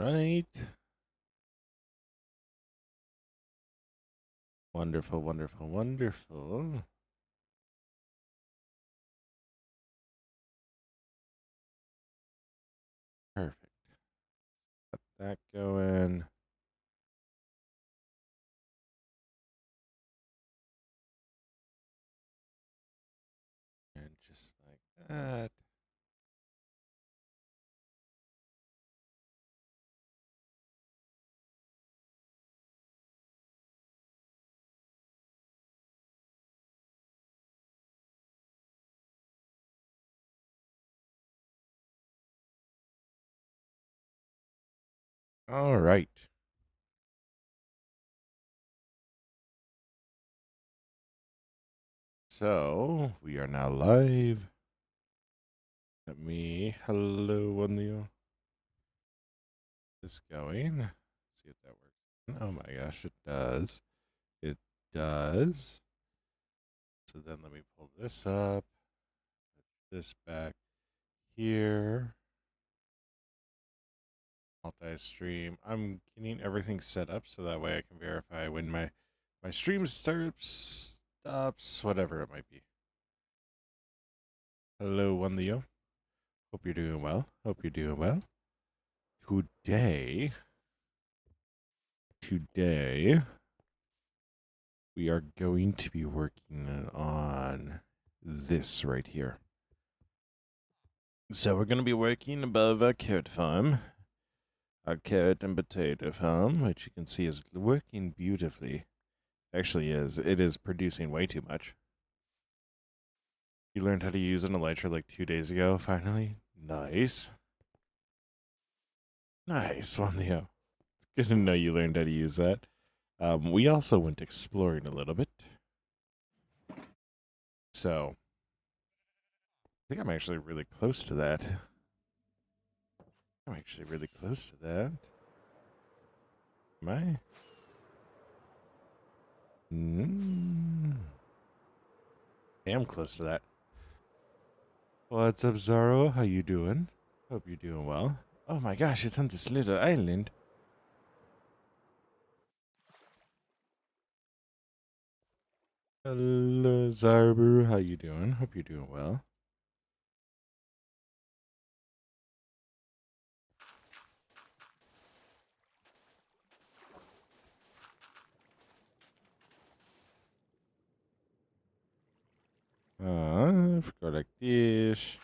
right. Wonderful, wonderful, wonderful. Perfect. Got that going. And just like that. All right. So we are now live. Let me hello on the this going. See if that works. Oh my gosh, it does. It does. So then let me pull this up. Put this back here. Multi-stream. I'm getting everything set up so that way I can verify when my stream starts, stops, whatever it might be. Hello, one Leo. Hope you're doing well. Hope you're doing well. Today, we are going to be working on this right here. So we're going to be working above our carrot farm, our carrot and potato farm, which you can see is working beautifully. Actually is. It is producing way too much. You learned how to use an elytra like 2 days ago, finally? Nice. Nice, one Leo. It's good to know you learned how to use that. We also went exploring a little bit. So, I think I'm actually really close to that. I'm actually really close to that. Am I? I am close to that. What's up, Zaro? How you doing? Hope you're doing well. Oh my gosh, it's on this little island. Hello, Zarbu. How you doing? Hope you're doing well. Go like this.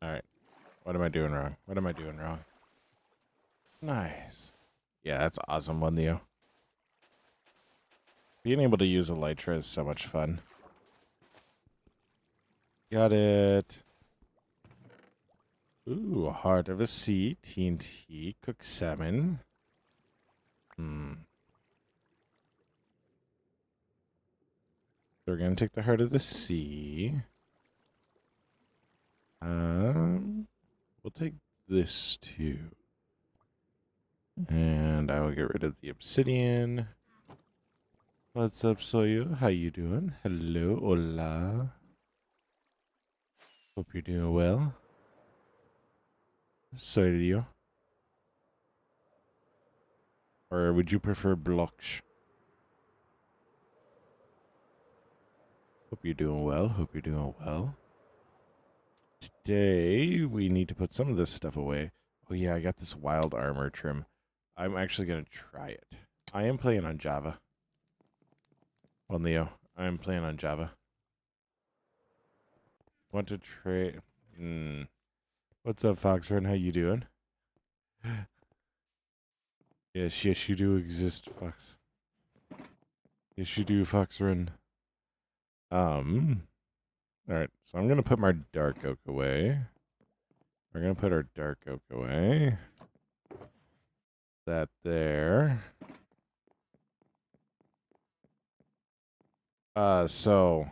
All right. What am I doing wrong? What am I doing wrong? Nice. Yeah, that's awesome, one Leo. Being able to use elytra is so much fun. Got it. Ooh, Heart of a Sea, TNT, cooked salmon. So we're gonna take the Heart of the Sea. We'll take this too. And I will get rid of the obsidian. What's up, Soyu? How you doing? Hello, hola. Hope you're doing well. Soyu. Or would you prefer blocks? Hope you're doing well. Hope you're doing well. Today, we need to put some of this stuff away. Oh yeah, I got this wild armor trim. I'm actually going to try it. I am playing on Java. Well, Leo, I'm playing on Java. Want to trade? What's up, Foxrun? How you doing? Yes, you do exist, Fox. Yes, you do, Foxrun. Alright, so I'm gonna put my dark oak away. We're gonna put our dark oak away. That there. So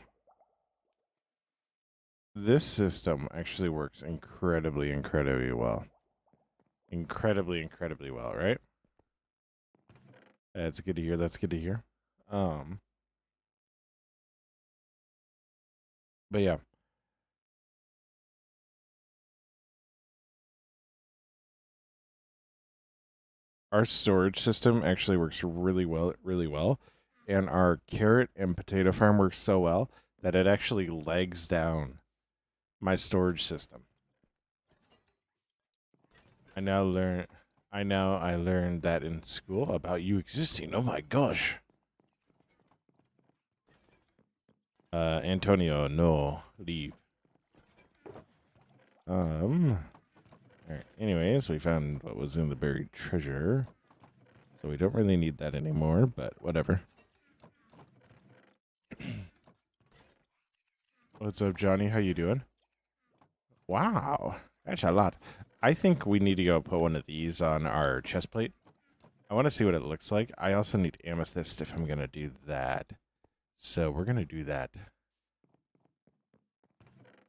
this system actually works incredibly well. Incredibly well, right? That's good to hear. That's good to hear. Um, but yeah, our storage system actually works really well, and our carrot and potato farm works so well that it actually legs down my storage system. I now learn. I learned that in school about you existing. Oh my gosh. Antonio, no, leave. All right. Anyways, we found what was in the buried treasure, so we don't really need that anymore. But whatever. What's up, Johnny? How you doing? Wow, that's a lot. I think we need to go put one of these on our chest plate. I want to see what it looks like. I also need amethyst if I'm gonna do that. So we're gonna do that.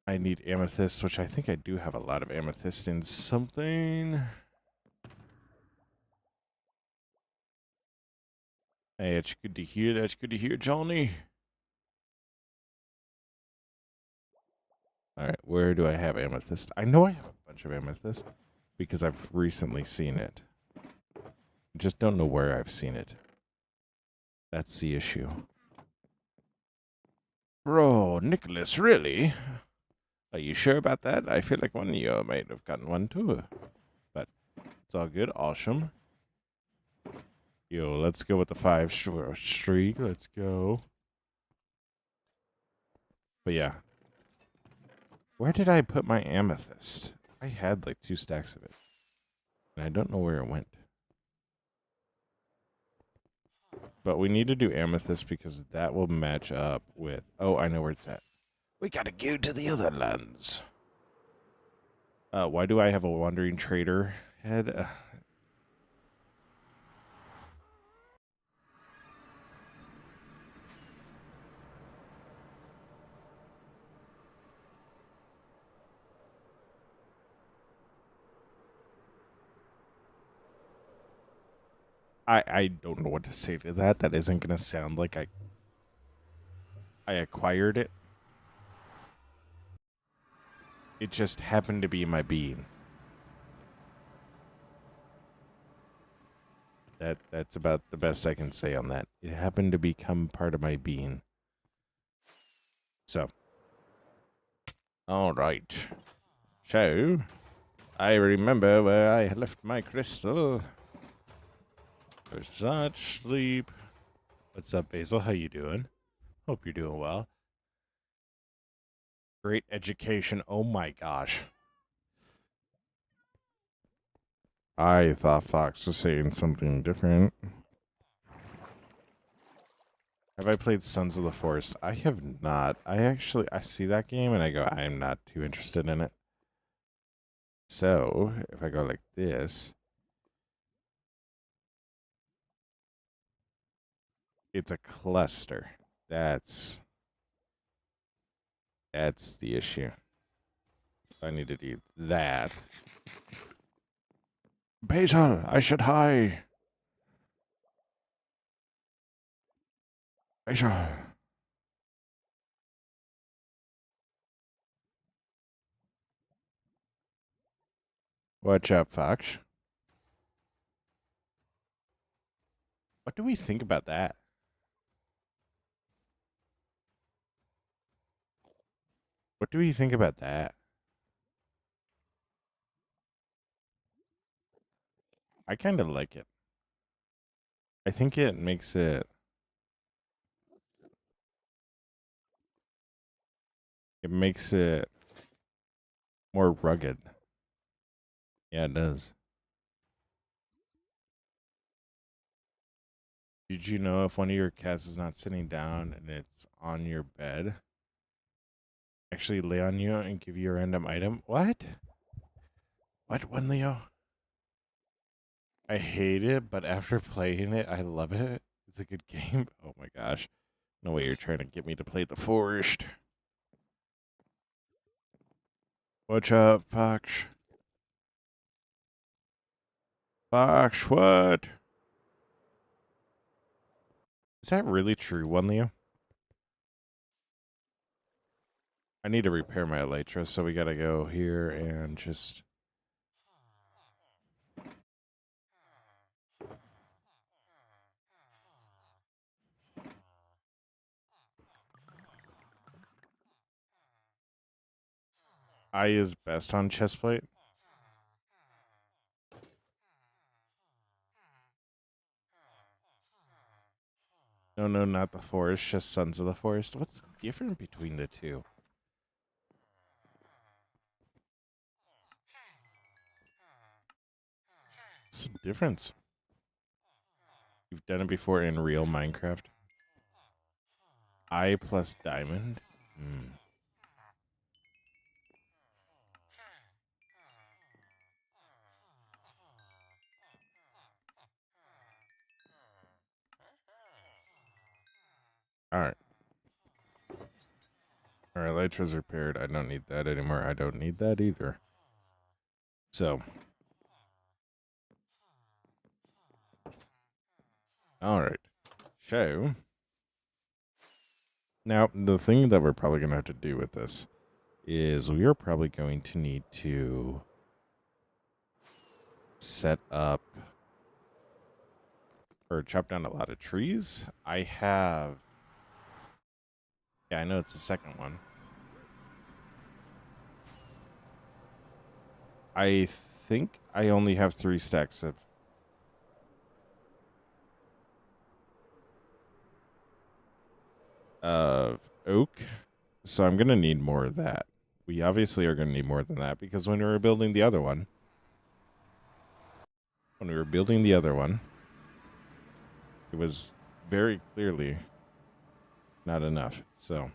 I need amethyst, which I think I do have a lot of amethyst in something. Hey, it's good to hear. That's good to hear, Johnny. All right, where do I have amethyst? I know I have a bunch of amethyst because I've recently seen it. I just don't know where I've seen it. That's the issue. Bro, Nicholas, really? Are you sure about that? I feel like one of you might have gotten one too. But it's all good. Awesome. Yo, let's go with the 5 streak. Let's go. But yeah. Where did I put my amethyst? I had like 2 stacks of it. And I don't know where it went. But we need to do amethyst because that will match up with... Oh, I know where it's at. We gotta go to the other lands. Why do I have a wandering trader head? I don't know what to say to that. That isn't gonna sound like I acquired it. It just happened to be my being. That's about the best I can say on that. It happened to become part of my being. So, all right. So, I remember where I left my crystal. For such sleep. What's up, Basil? How you doing? Hope you're doing well. Great education. Oh my gosh. I thought Fox was saying something different. Have I played Sons of the Forest? I have not. I see that game and I go, I am not too interested in it. So, if I go like this, it's a cluster. That's the issue. I need to do that. Basil, I should hide. Basil. What's up, Fox? What do we think about that? What do we think about that? I kind of like it. I think it makes it more rugged. Yeah, it does. Did you know if one of your cats is not sitting down and it's on your bed, actually lay on you and give you a random item? What? What one, Leo? I hate it, but after playing it, I love it. It's a good game. Oh my gosh. No way you're trying to get me to play the forest. What's up, Fox? Fox, what? that really true, one Leo? I need to repair my elytra, so we gotta go here and just... I is best on chestplate. No, no, not the forest, just Sons of the Forest. What's different between the two? What's the difference? You've done it before in real Minecraft. I plus diamond? Hmm. Alright. Alright, elytra's repaired. I don't need that anymore. I don't need that either. So. Alright. So. Now, the thing that we're probably going to have to do with this is we are probably going to need to set up or chop down a lot of trees. I have... Yeah, I know it's the second one. I think I only have 3 stacks of oak, so I'm going to need more of that. We obviously are going to need more than that because when we were building the other one, it was very clearly not enough. So,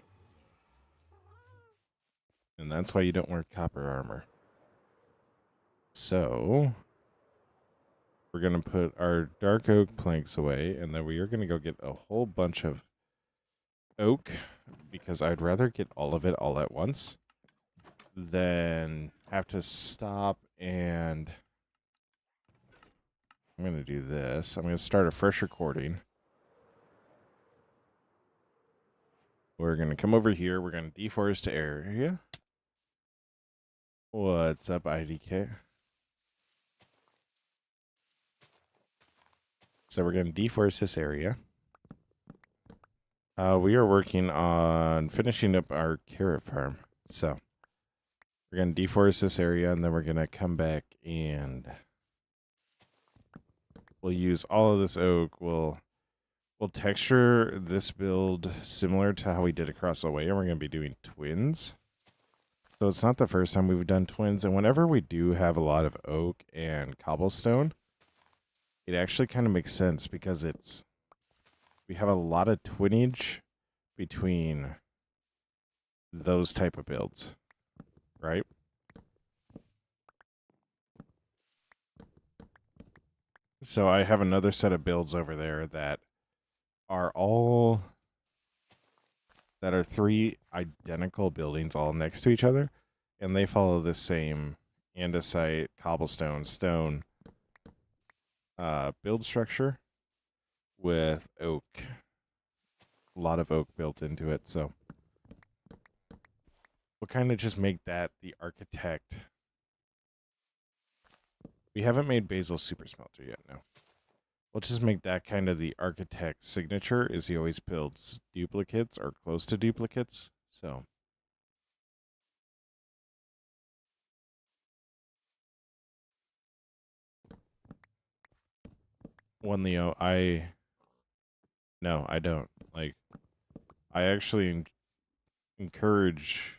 and that's why you don't wear copper armor. So, we're going to put our dark oak planks away, and then we are going to go get a whole bunch of oak because I'd rather get all of it all at once than have to stop and... I'm going to do this. I'm going to start a fresh recording. We're going to come over here. We're going to deforest area. What's up, IDK? So we're going to deforest this area. We are working on finishing up our carrot farm. So we're going to deforest this area, and then we're going to come back and we'll use all of this oak. We'll texture this build similar to how we did across the way, and we're going to be doing twins. So it's not the first time we've done twins, and whenever we do have a lot of oak and cobblestone, it actually kind of makes sense because we have a lot of twinnage between those type of builds, right? So I have another set of builds over there that are 3 identical buildings all next to each other, and they follow the same andesite, cobblestone, stone build structure with oak. A lot of oak built into it, so we'll kind of just make that the architect. We haven't made Basil Super Smelter yet, no. We'll just make that kind of the architect signature, is he always builds duplicates or close to duplicates, so. One Leo, no, I don't. Like, I actually encourage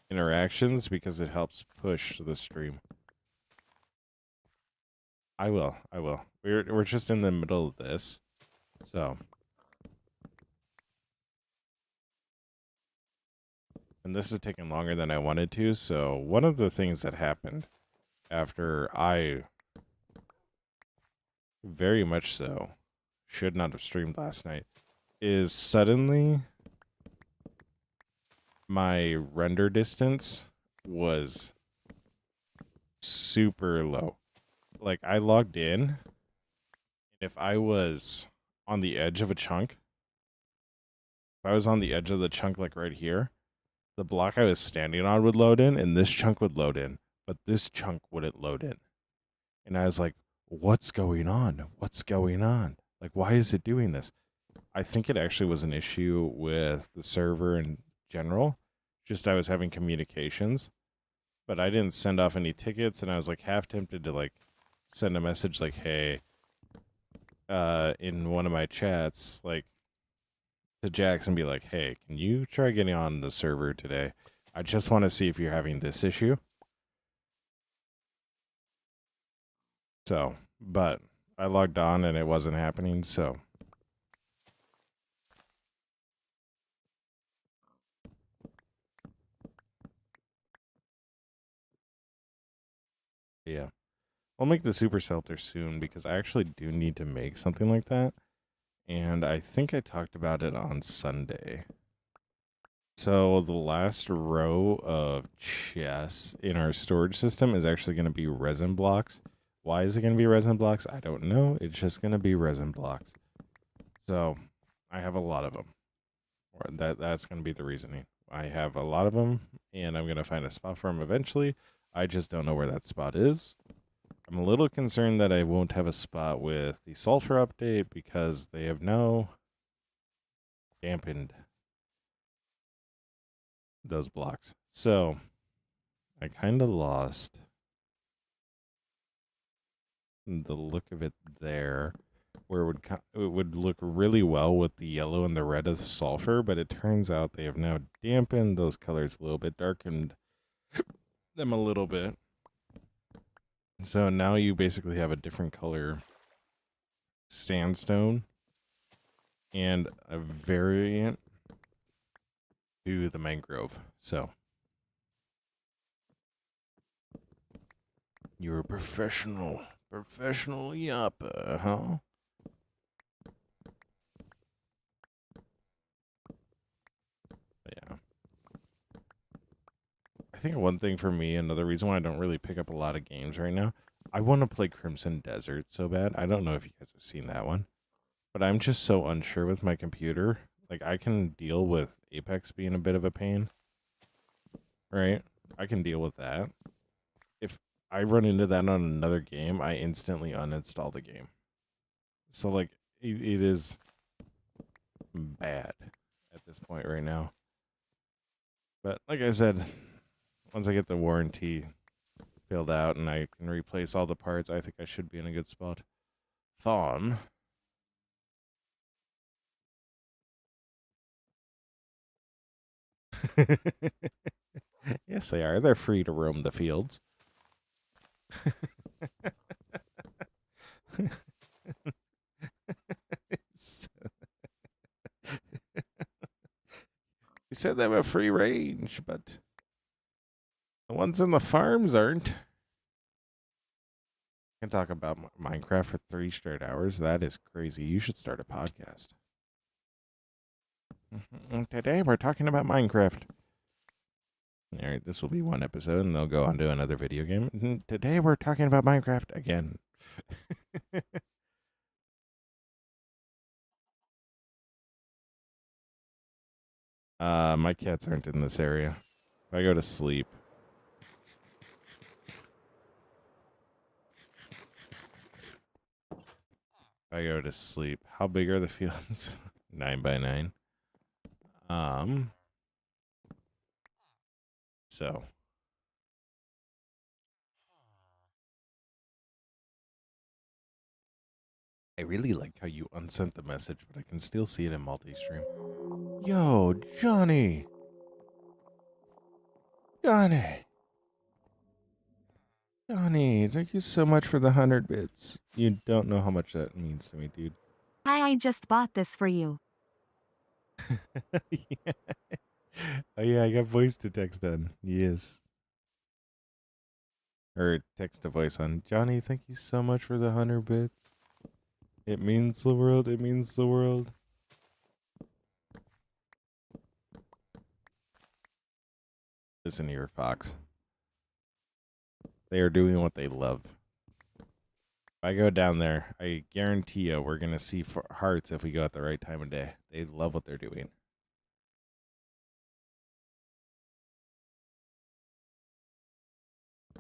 interactions because it helps push the stream. I will. We're just in the middle of this, so. And this is taking longer than I wanted to, so one of the things that happened after I very much so should not have streamed last night is suddenly my render distance was super low. Like, I logged in, if I was on the edge of a chunk, if I was on the edge of the chunk like right here, the block I was standing on would load in and this chunk would load in, but this chunk wouldn't load in. And I was like, what's going on? What's going on? Like, why is it doing this? I think it actually was an issue with the server in general. Just I was having communications, but I didn't send off any tickets, and I was like half tempted to like send a message like, hey, in one of my chats, like to Jackson, be like, hey, can you try getting on the server today? I just want to see if you're having this issue. So, but I logged on and it wasn't happening, so. Yeah. I'll make the super shelter soon because I actually do need to make something like that. And I think I talked about it on Sunday. So the last row of chests in our storage system is actually going to be resin blocks. Why is it going to be resin blocks? I don't know. It's just going to be resin blocks. So I have a lot of them. Or that's going to be the reasoning. I have a lot of them, and I'm going to find a spot for them eventually. I just don't know where that spot is. I'm a little concerned that I won't have a spot with the sulfur update because they have now dampened those blocks. So I kind of lost the look of it there, where it would look really well with the yellow and the red of the sulfur, but it turns out they have now dampened those colors a little bit, darkened them a little bit. So now you basically have a different color sandstone and a variant to the mangrove. So you're a professional yapper, huh? Yeah. I think one thing for me, another reason why I don't really pick up a lot of games right now, I want to play Crimson Desert so bad. I don't know if you guys have seen that one, but I'm just so unsure with my computer. Like, I can deal with Apex being a bit of a pain, right? I can deal with that. If I run into that on another game, I instantly uninstall the game. So, like, it is bad at this point right now. But like I said, once I get the warranty filled out and I can replace all the parts, I think I should be in a good spot. Fawn. Yes, they are. They're free to roam the fields. You said they have free range, but the ones in the farms aren't. I can talk about Minecraft for 3 straight hours. That is crazy. You should start a podcast. Today we're talking about Minecraft. All right, this will be one episode, and they'll go on to another video game. Today we're talking about Minecraft again. My cats aren't in this area. If I go to sleep. If I go to sleep. How big are the fields? 9 by 9. So I really like how you unsent the message, but I can still see it in multi-stream. Yo, Johnny. Johnny. Johnny, thank you so much for the 100 bits. You don't know how much that means to me, dude. Hi, I just bought this for you. Yeah. Oh yeah, I got voice to text done. Yes. Or text to voice on. Johnny, thank you so much for the 100 bits. It means the world. It means the world. Listen here, Fox. They are doing what they love. I go down there, I guarantee you we're going to see hearts if we go at the right time of day. They love what they're doing.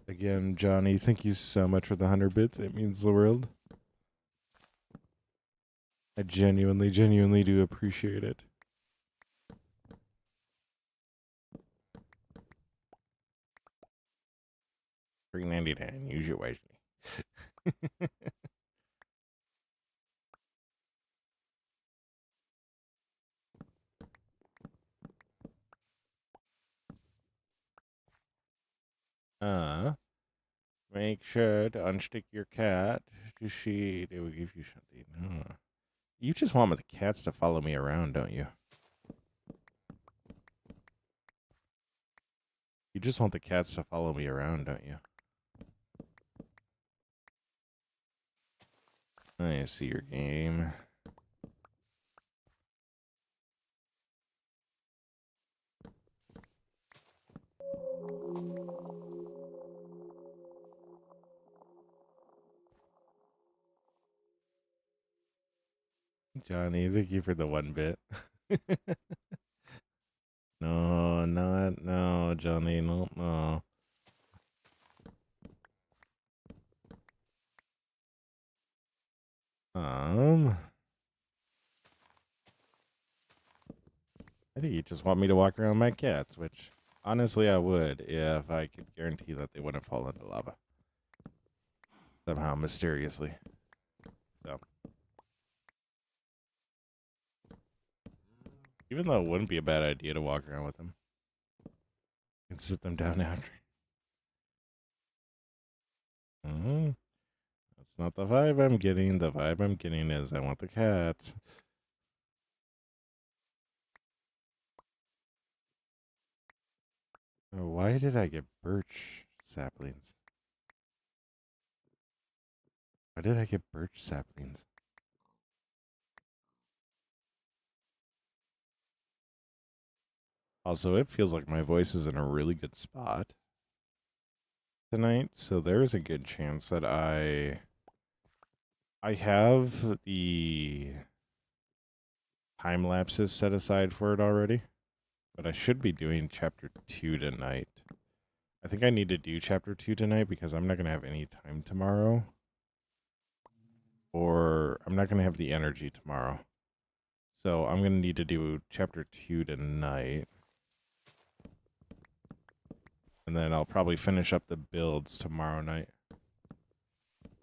Again, Johnny, thank you so much for the 100 bits. It means the world. I genuinely do appreciate it. $3.99. Use your wisely. Make sure to unstick your cat to see they will give you something. You just want the cats to follow me around, don't you? You just want the cats to follow me around, don't you? I see your game. Johnny, thank you for the 1 bit. No, Johnny, no. I think you just want me to walk around my cats, which honestly I would if I could guarantee that they wouldn't fall into lava. Somehow, mysteriously. So. Even though it wouldn't be a bad idea to walk around with them. And sit them down after. That's not the vibe I'm getting. The vibe I'm getting is I want the cats. Oh, why did I get birch saplings? Why did I get birch saplings? Also, it feels like my voice is in a really good spot tonight, so there's a good chance that I have the time lapses set aside for it already, but I should be doing chapter 2 tonight. I think I need to do chapter 2 tonight because I'm not going to have any time tomorrow, or I'm not going to have the energy tomorrow. So I'm going to need to do chapter 2 tonight. And then I'll probably finish up the builds tomorrow night.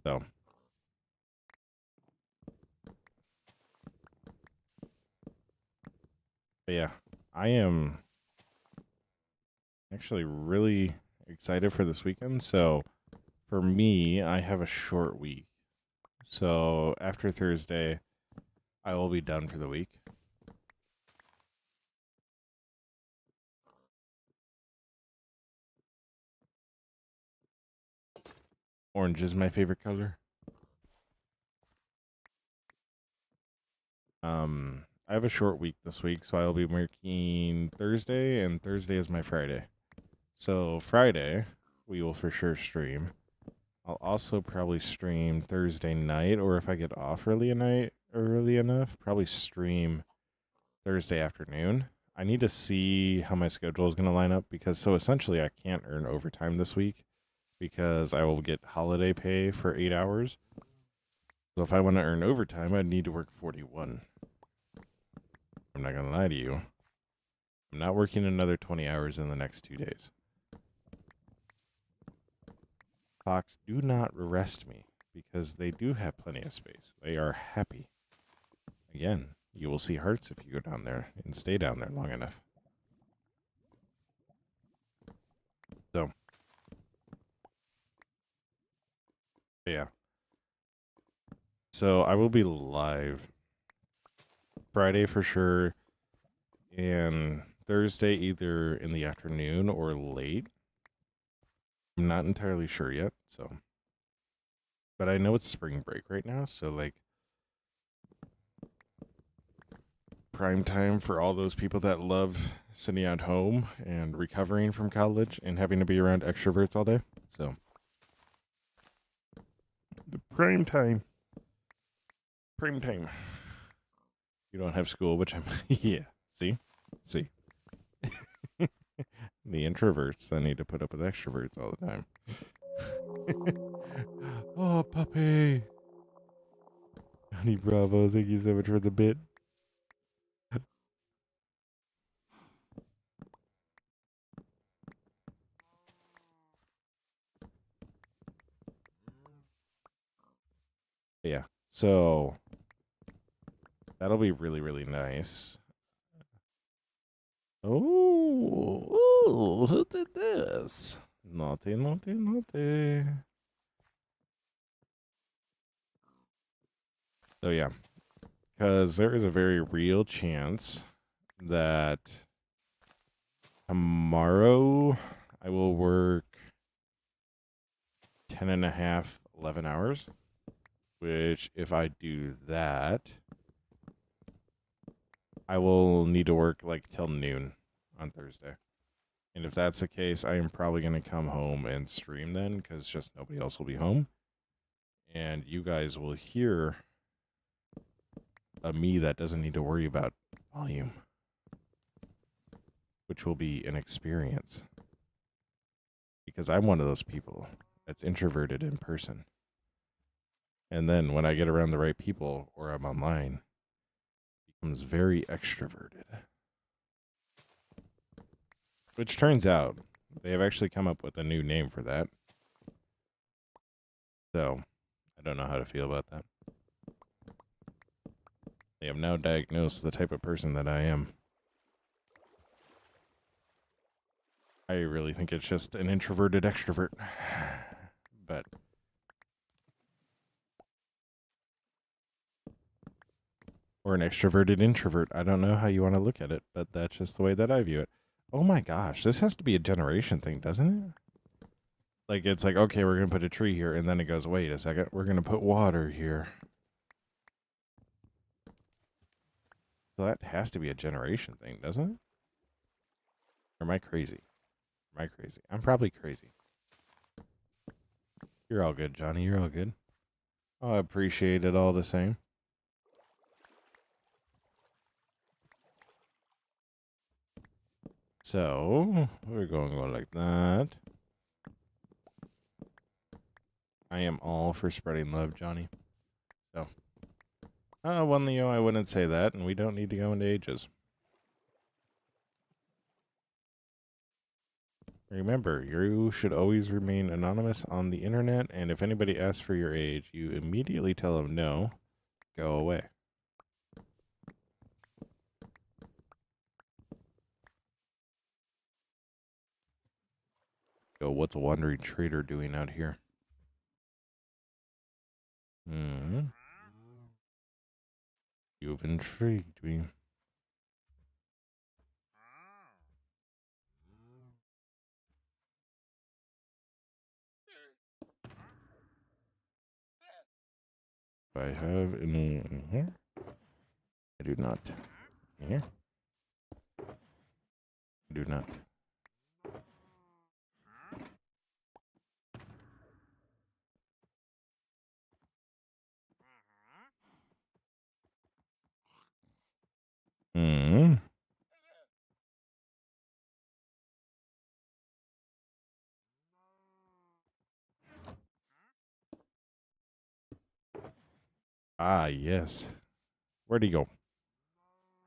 So. But yeah, I am actually really excited for this weekend. So for me, I have a short week. So after Thursday, I will be done for the week. Orange is my favorite color. I have a short week this week, so I'll be working Thursday, and Thursday is my Friday. So Friday, we will for sure stream. I'll also probably stream Thursday night, or if I get off early enough, probably stream Thursday afternoon. I need to see how my schedule is going to line up because so essentially I can't earn overtime this week because I will get holiday pay for 8 hours. So if I want to earn overtime, I'd need to work 41. I'm not going to lie to you. I'm not working another 20 hours in the next 2 days. Fox, do not arrest me because they do have plenty of space. They are happy. Again, you will see hearts if you go down there and stay down there long enough. So, yeah. So I will be live Friday for sure, and Thursday either in the afternoon or late. I'm not entirely sure yet, so. But I know it's spring break right now, so like prime time for all those people that love sitting at home and recovering from college and having to be around extroverts all day. So the Prime time. Prime time. You don't have school, which I'm. Yeah. See? See? The introverts that need to put up with extroverts all the time. Oh, puppy. Honey Bravo, thank you so much for the bit. Yeah. So that'll be really, really nice. Oh, who did this? Naughty, naughty, naughty. So yeah, because there is a very real chance that tomorrow I will work 10 and a half, 11 hours, which if I do that, I will need to work like till noon on Thursday. And if that's the case, I am probably going to come home and stream then because just nobody else will be home. And you guys will hear a me that doesn't need to worry about volume, which will be an experience. Because I'm one of those people that's introverted in person. And then when I get around the right people or I'm online, it becomes very extroverted. Which turns out they have actually come up with a new name for that. So I don't know how to feel about that. They have now diagnosed the type of person that I am. I really think it's just an introverted extrovert. But or an extroverted introvert. I don't know how you want to look at it, but that's just the way that I view it. Oh my gosh, this has to be a generation thing, doesn't it? Like, it's like, okay, we're going to put a tree here, and then it goes, wait a second, we're going to put water here. So that has to be a generation thing, doesn't it? Or am I crazy? Am I crazy? I'm probably crazy. You're all good, Johnny. You're all good. Oh, I appreciate it all the same. So, we're going to go like that. I am all for spreading love, Johnny. So, one Leo, I wouldn't say that, and we don't need to go into ages. Remember, you should always remain anonymous on the internet, and if anybody asks for your age, you immediately tell them no, go away. Go, what's a wandering trader doing out here? You've intrigued me. Do I have any in here? I do not. Here? I do not. Ah, yes. Where'd he go?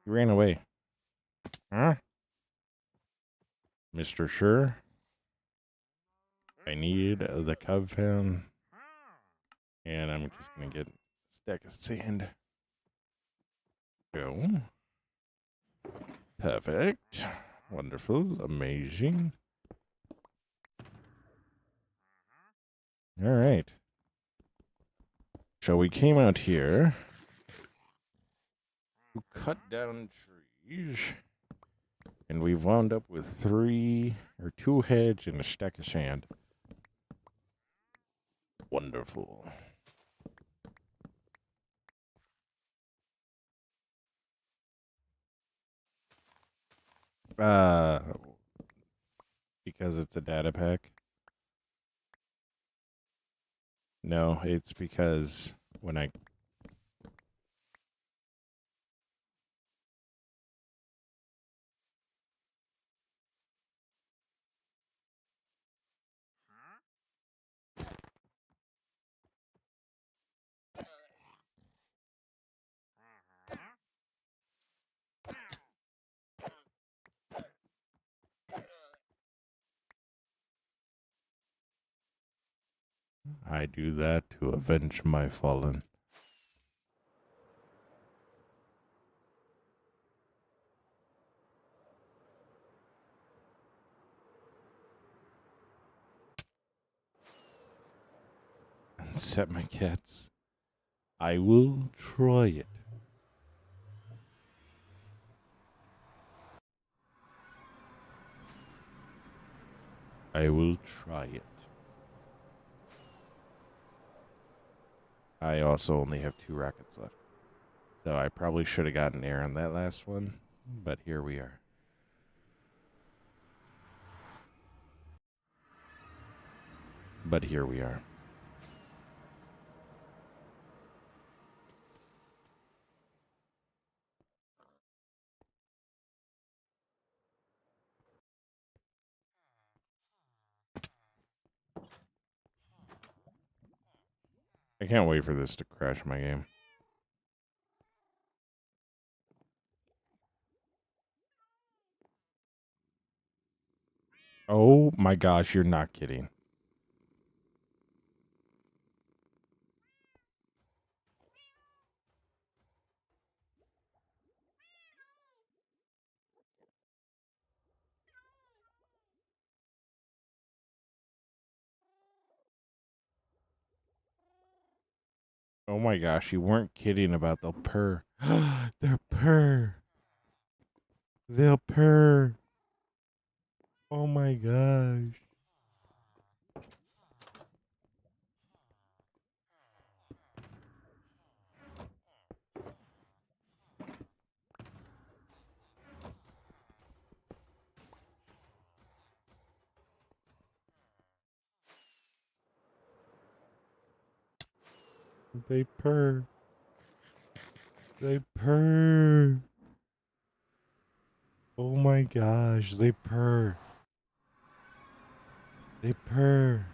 He ran away. Huh? Mr. Sure? I need the cub fan. And I'm just going to get a stack of sand. Go. Perfect. Wonderful. Amazing. All right. So we came out here to cut down trees. And we wound up with 2 heads and a stack of sand. Wonderful. Because it's a data pack. No, it's because when I do that to avenge my fallen. And set my cats. I will try it. I will try it. I also only have 2 rockets left. So I probably should have gotten air on that last one, but here we are. But here we are. I can't wait for this to crash my game. Oh my gosh, you're not kidding. Oh my gosh, you weren't kidding about the purr. They're purr. They'll purr. Oh my gosh. They purr. They purr. Oh my gosh, they purr. They purr.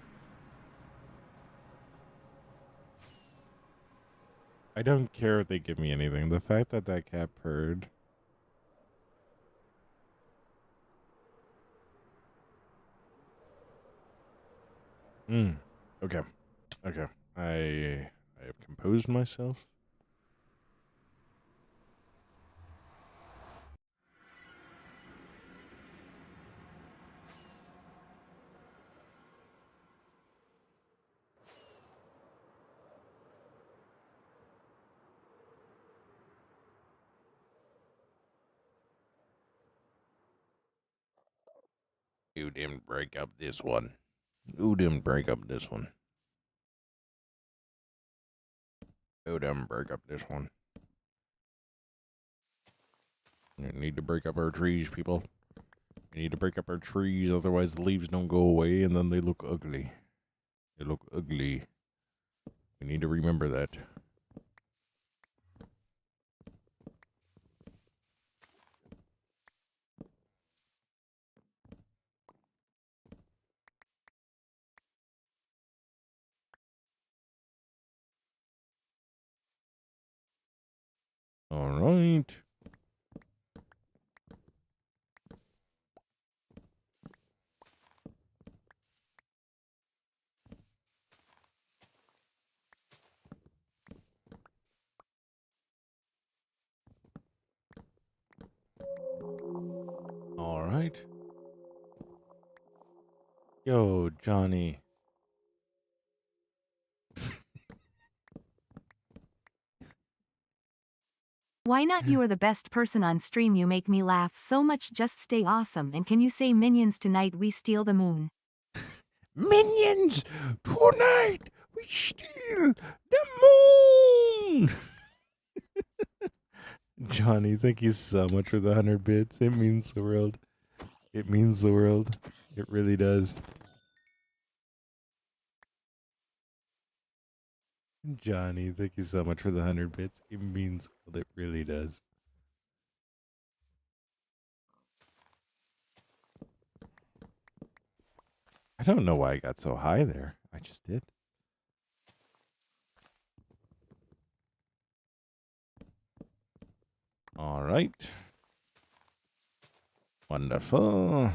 I don't care if they give me anything. The fact that that cat purred. Okay. Okay. I have composed myself. You didn't break up this one. Who didn't break up this one? Who didn't break up this one? You need to break up our trees, people. We need to break up our trees, otherwise the leaves don't go away and then they look ugly. They look ugly. We need to remember that. All right. All right. Yo, Johnny. Why not? You are the best person on stream. You make me laugh so much. Just stay awesome. And can you say minions tonight we steal the moon? Minions, tonight we steal the moon. Johnny, thank you so much for the 100 bits. It means the world. It means the world. It really does. Johnny, thank you so much for the 100 bits. It means what it really does. I don't know why I got so high there. I just did. All right. Wonderful.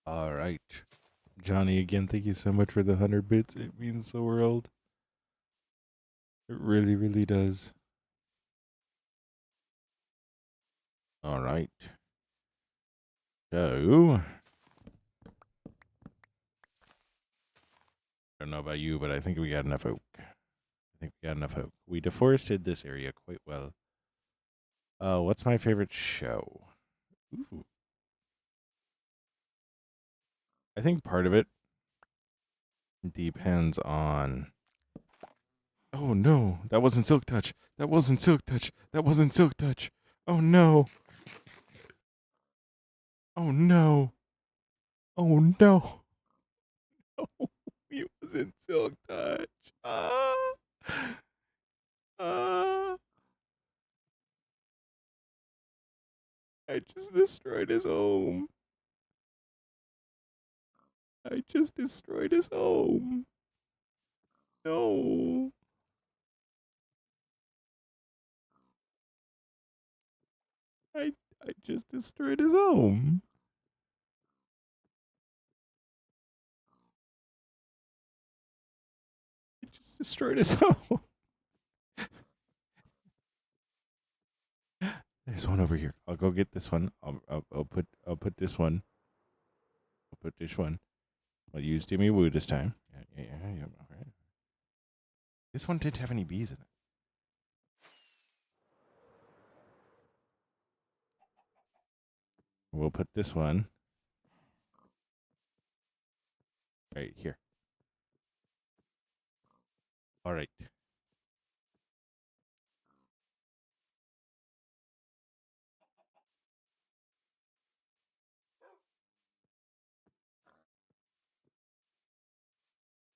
All right. Johnny, again, thank you so much for the 100 bits. It means the world. It really, really does. All right. So, I don't know about you, but I think we got enough oak. We deforested this area quite well. What's my favorite show? Ooh. I think part of it depends on. Oh no, that wasn't Silk Touch. That wasn't Silk Touch. That wasn't Silk Touch. Oh no. Oh no. Oh no. Oh, it wasn't Silk Touch. Ah. Ah. I just destroyed his home. I just destroyed his home. No. I I just destroyed his home. I just destroyed his home. There's one over here. I'll go get this one. I'll put this one. I'll put this one. I'll use Dimmy Woo this time. Yeah. All right. This one didn't have any bees in it. We'll put this one right here. All right.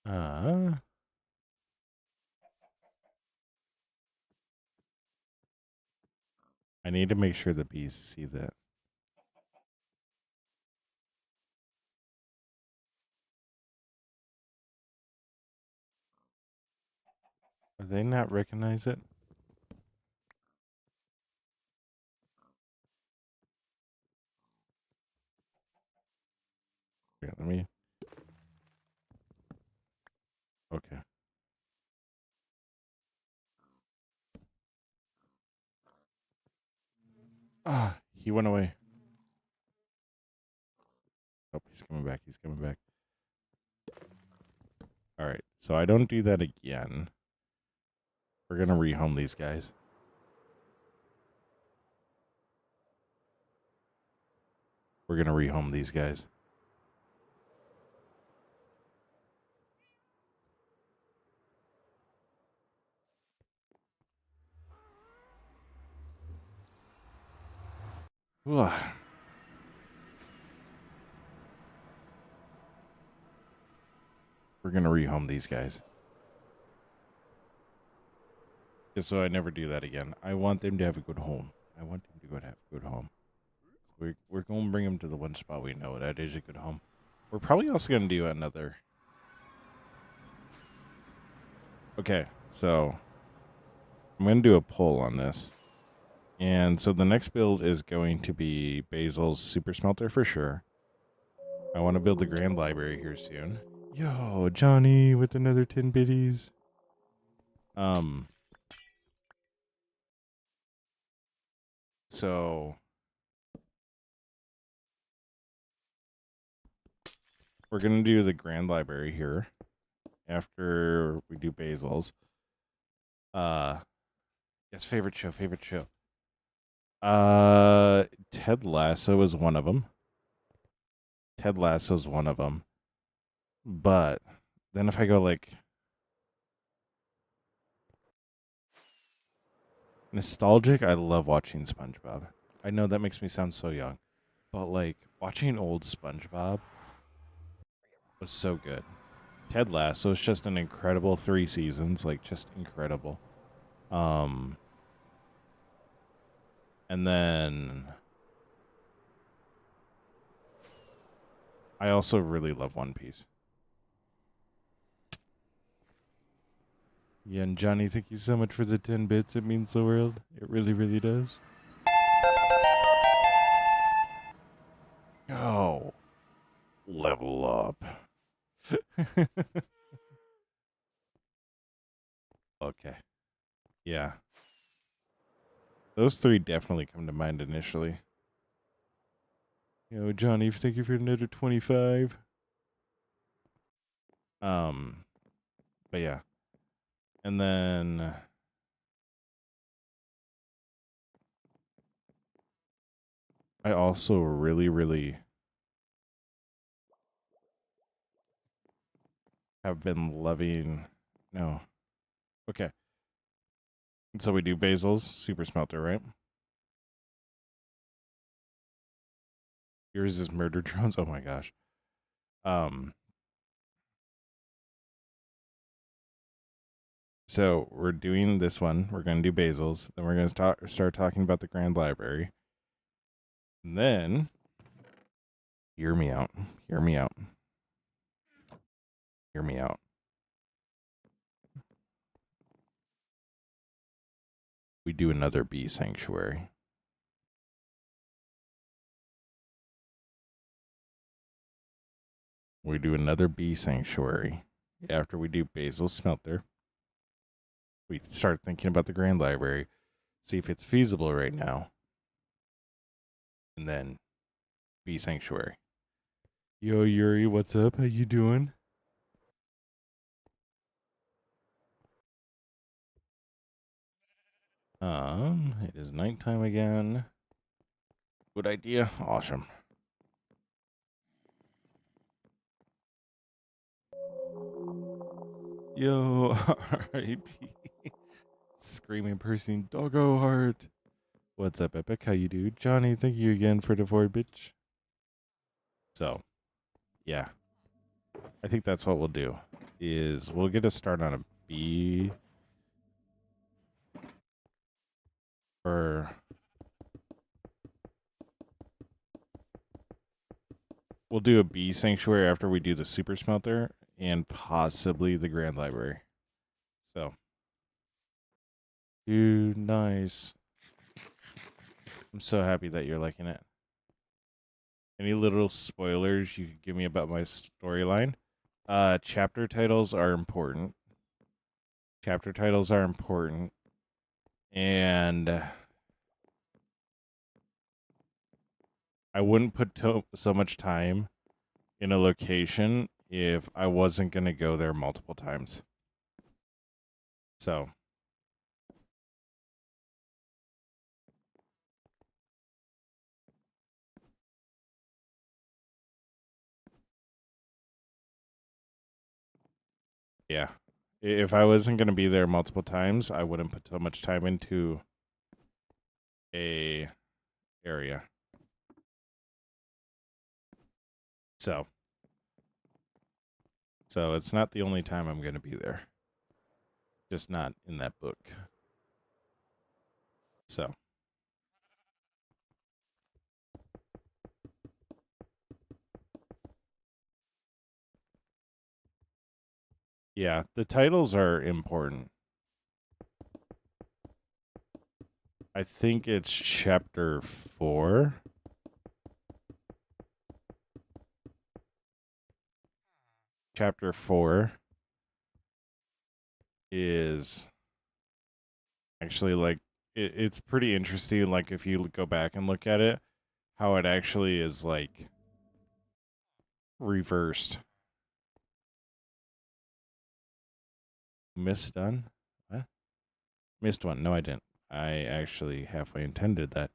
Uh, I need to make sure the bees see that. Do they not recognize it? Here, let me. Okay. Ah, he went away. Oh, he's coming back. He's coming back. All right. So I don't do that again. We're going to rehome these guys. We're going to rehome these guys. Ugh. We're going to rehome these guys. Just so I never do that again. I want them to have a good home. I want them to have a good home. We're going to bring them to the one spot we know that is a good home. We're probably also going to do another. Okay, so I'm going to do a poll on this. And so the next build is going to be Basil's Super Smelter for sure. I want to build the Grand Library here soon. Yo, Johnny with another 10 biddies. So we're going to do the Grand Library here after we do Basil's. Yes, favorite show. Ted Lasso is one of them. But then if I go like nostalgic, I love watching SpongeBob. I know that makes me sound so young, but like watching old SpongeBob was so good. Ted Lasso is just an incredible 3 seasons, like just incredible. Um, and then I also really love One Piece. Yeah, and Johnny, thank you so much for the 10 bits. It means the world. It really, really does. Oh, level up. Okay. Yeah. Those three definitely come to mind initially. Johnny, thank you for another 25. But yeah. And then I also really, really have been loving. No. Okay. And so we do Basil's Super Smelter, right? Yours is Murder Drones. Oh my gosh. Um. So we're doing this one. We're going to do Basil's. Then we're going to start talking about the Grand Library. And then, hear me out. Hear me out. Hear me out. We do another bee sanctuary. We do another bee sanctuary. After we do Basil's Smelter, we start thinking about the Grand Library, see if it's feasible right now, and then bee sanctuary. Yo, Yuri, what's up? How you doing? It is nighttime again. Good idea. Awesome. Yo, R.I.P. Screaming person, doggo heart. What's up, Epic? How you do? Johnny, thank you again for the void, bitch. So, yeah. I think that's what we'll do. Is we'll get a start on a B or we'll do a B sanctuary after we do the super smelter and possibly the Grand Library. So, dude, nice. I'm so happy that you're liking it. Any little spoilers you could give me about my storyline? Chapter titles are important. Chapter titles are important. And I wouldn't put so much time in a location if I wasn't going to go there multiple times. So, yeah. If I wasn't going to be there multiple times, I wouldn't put so much time into a area. So it's not the only time I'm going to be there. Just not in that book. So, yeah, the titles are important. I think it's chapter 4. Chapter 4 is actually like it's pretty interesting. Like if you go back and look at it, how it actually is like reversed. Missed done? What? Missed one. No, I didn't. I actually halfway intended that.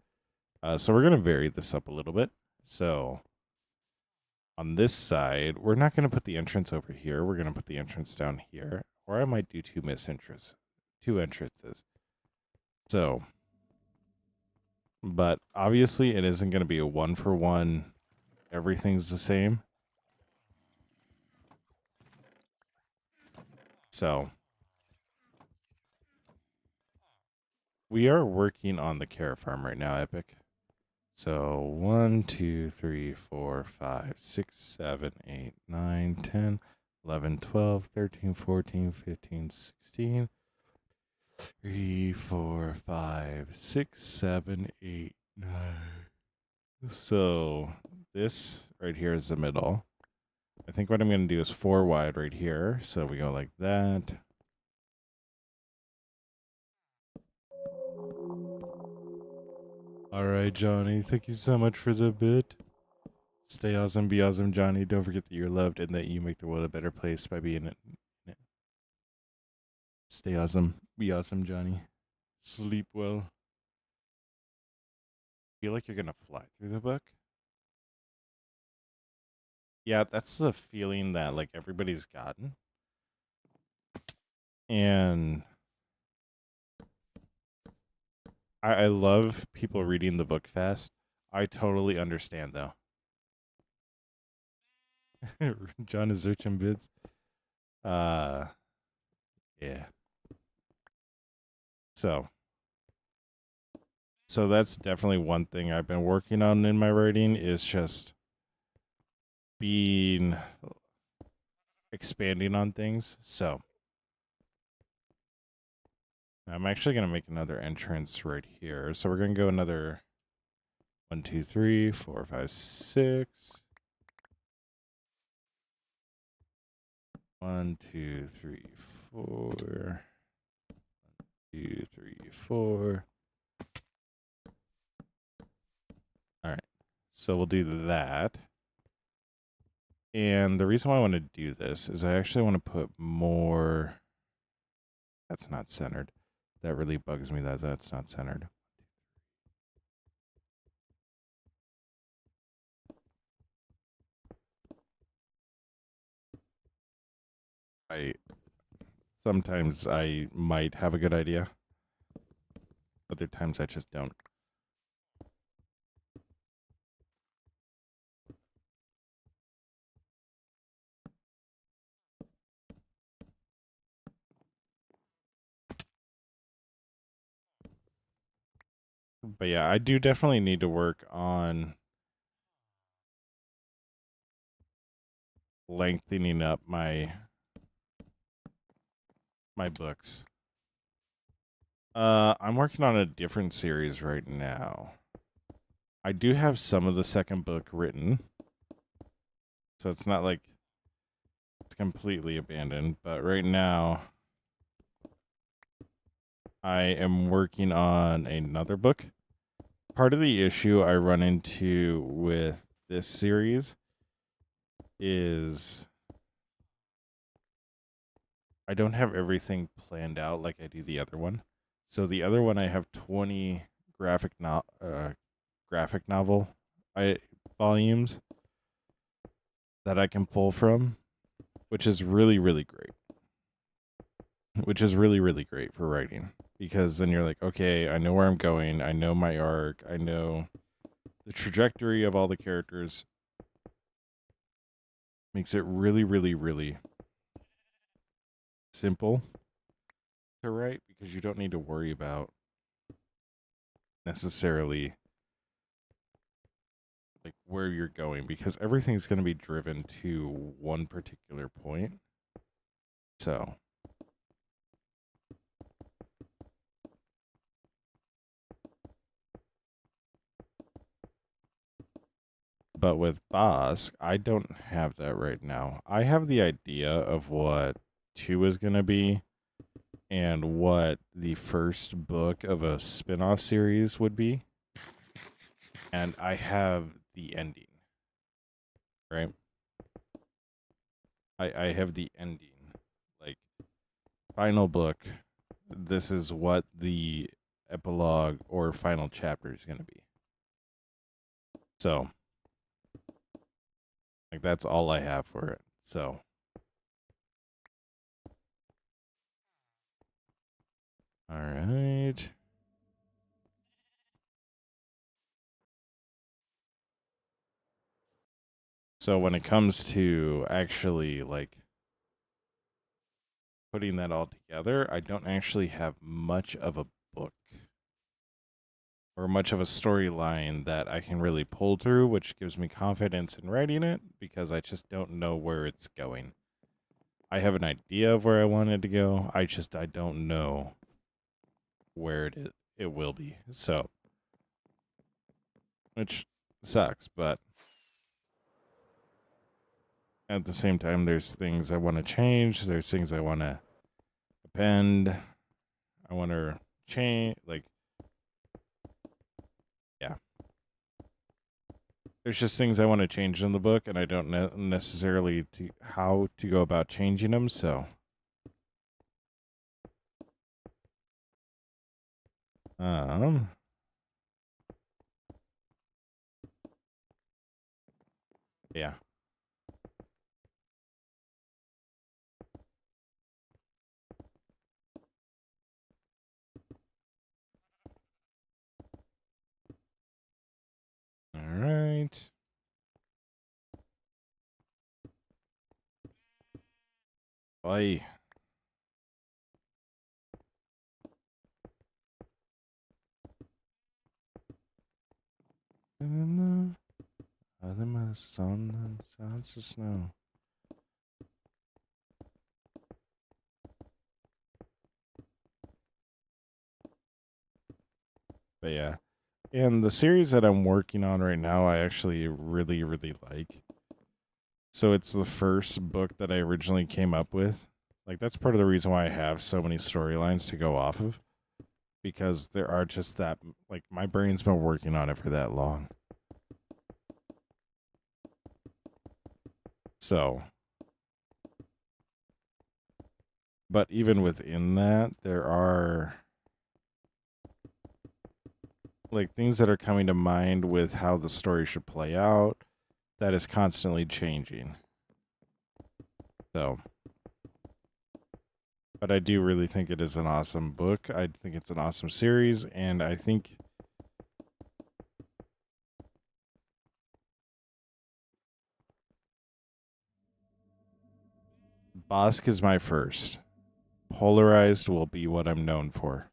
So we're gonna vary this up a little bit. So on this side, we're not going to put the entrance over here. We're going to put the entrance down here. Or I might do two entrances. So, but obviously it isn't going to be a 1-for-1. Everything's the same. So, we are working on the carrot farm right now, Epic. So 1, 2, 3, 4, 5, 6, 7, 8, 9, 10, 11, 12, 13, 14, 15, 16, 3, 4, 5, 6, 7, 8, 9. So this right here is the middle. I think what I'm going to do is 4 wide right here. So we go like that. All right, Johnny. Thank you so much for the bit. Stay awesome, be awesome, Johnny. Don't forget that you're loved and that you make the world a better place by being in it. Stay awesome, be awesome, Johnny. Sleep well. Feel like you're gonna fly through the book. Yeah, that's the feeling that like everybody's gotten. And I love people reading the book fast. I totally understand though. John is searching bids. Uh yeah. So that's definitely one thing I've been working on in my writing is just being expanding on things. So I'm actually going to make another entrance right here. So we're going to go another 1, 2, 3, 4, 5, 6. 1, 2, 3, 4. 2, 3, 4. All right. So we'll do that. And the reason why I want to do this is I actually want to put more. That's not centered. That really bugs me that that's not centered. Sometimes I might have a good idea. Other times I just don't. But yeah, I do definitely need to work on lengthening up my books. I'm working on a different series right now. I do have some of the second book written. So it's not like it's completely abandoned, but right now I am working on another book. Part of the issue I run into with this series is I don't have everything planned out like I do the other one. So the other one I have 20 graphic novel volumes that I can pull from, which is really really great. Which is really really great for writing because then you're like, okay, I know where I'm going, I know my arc, I know the trajectory of all the characters. Makes it really really really simple to write because you don't need to worry about necessarily like where you're going because everything's going to be driven to one particular point. So, but with Bosk, I don't have that right now. I have the idea of what 2 is going to be and what the first book of a spin-off series would be. And I have the ending, right? I have the ending. Like, final book, this is what the epilogue or final chapter is going to be. So, Like, that's all I have for it. So, all right. So when it comes to actually like putting that all together, I don't actually have much of a book or much of a storyline that I can really pull through, which gives me confidence in writing it because I just don't know where it's going. I have an idea of where I want it to go. I don't know where it will be. So, which sucks, but at the same time there's things I want to change, there's things I want to append, I want to change, like, yeah. There's just things I want to change in the book, and I don't know necessarily how to go about changing them. So, um, yeah. All right. Bye. And the other must on the sides of snow. But yeah. And the series that I'm working on right now, I actually really, really like. So it's the first book that I originally came up with. Like, that's part of the reason why I have so many storylines to go off of. Because there are just that, like, my brain's been working on it for that long. So, but even within that, there are like things that are coming to mind with how the story should play out that is constantly changing. So, but I do really think it is an awesome book. I think it's an awesome series, and I think Bosk is my first. Polarized will be what I'm known for.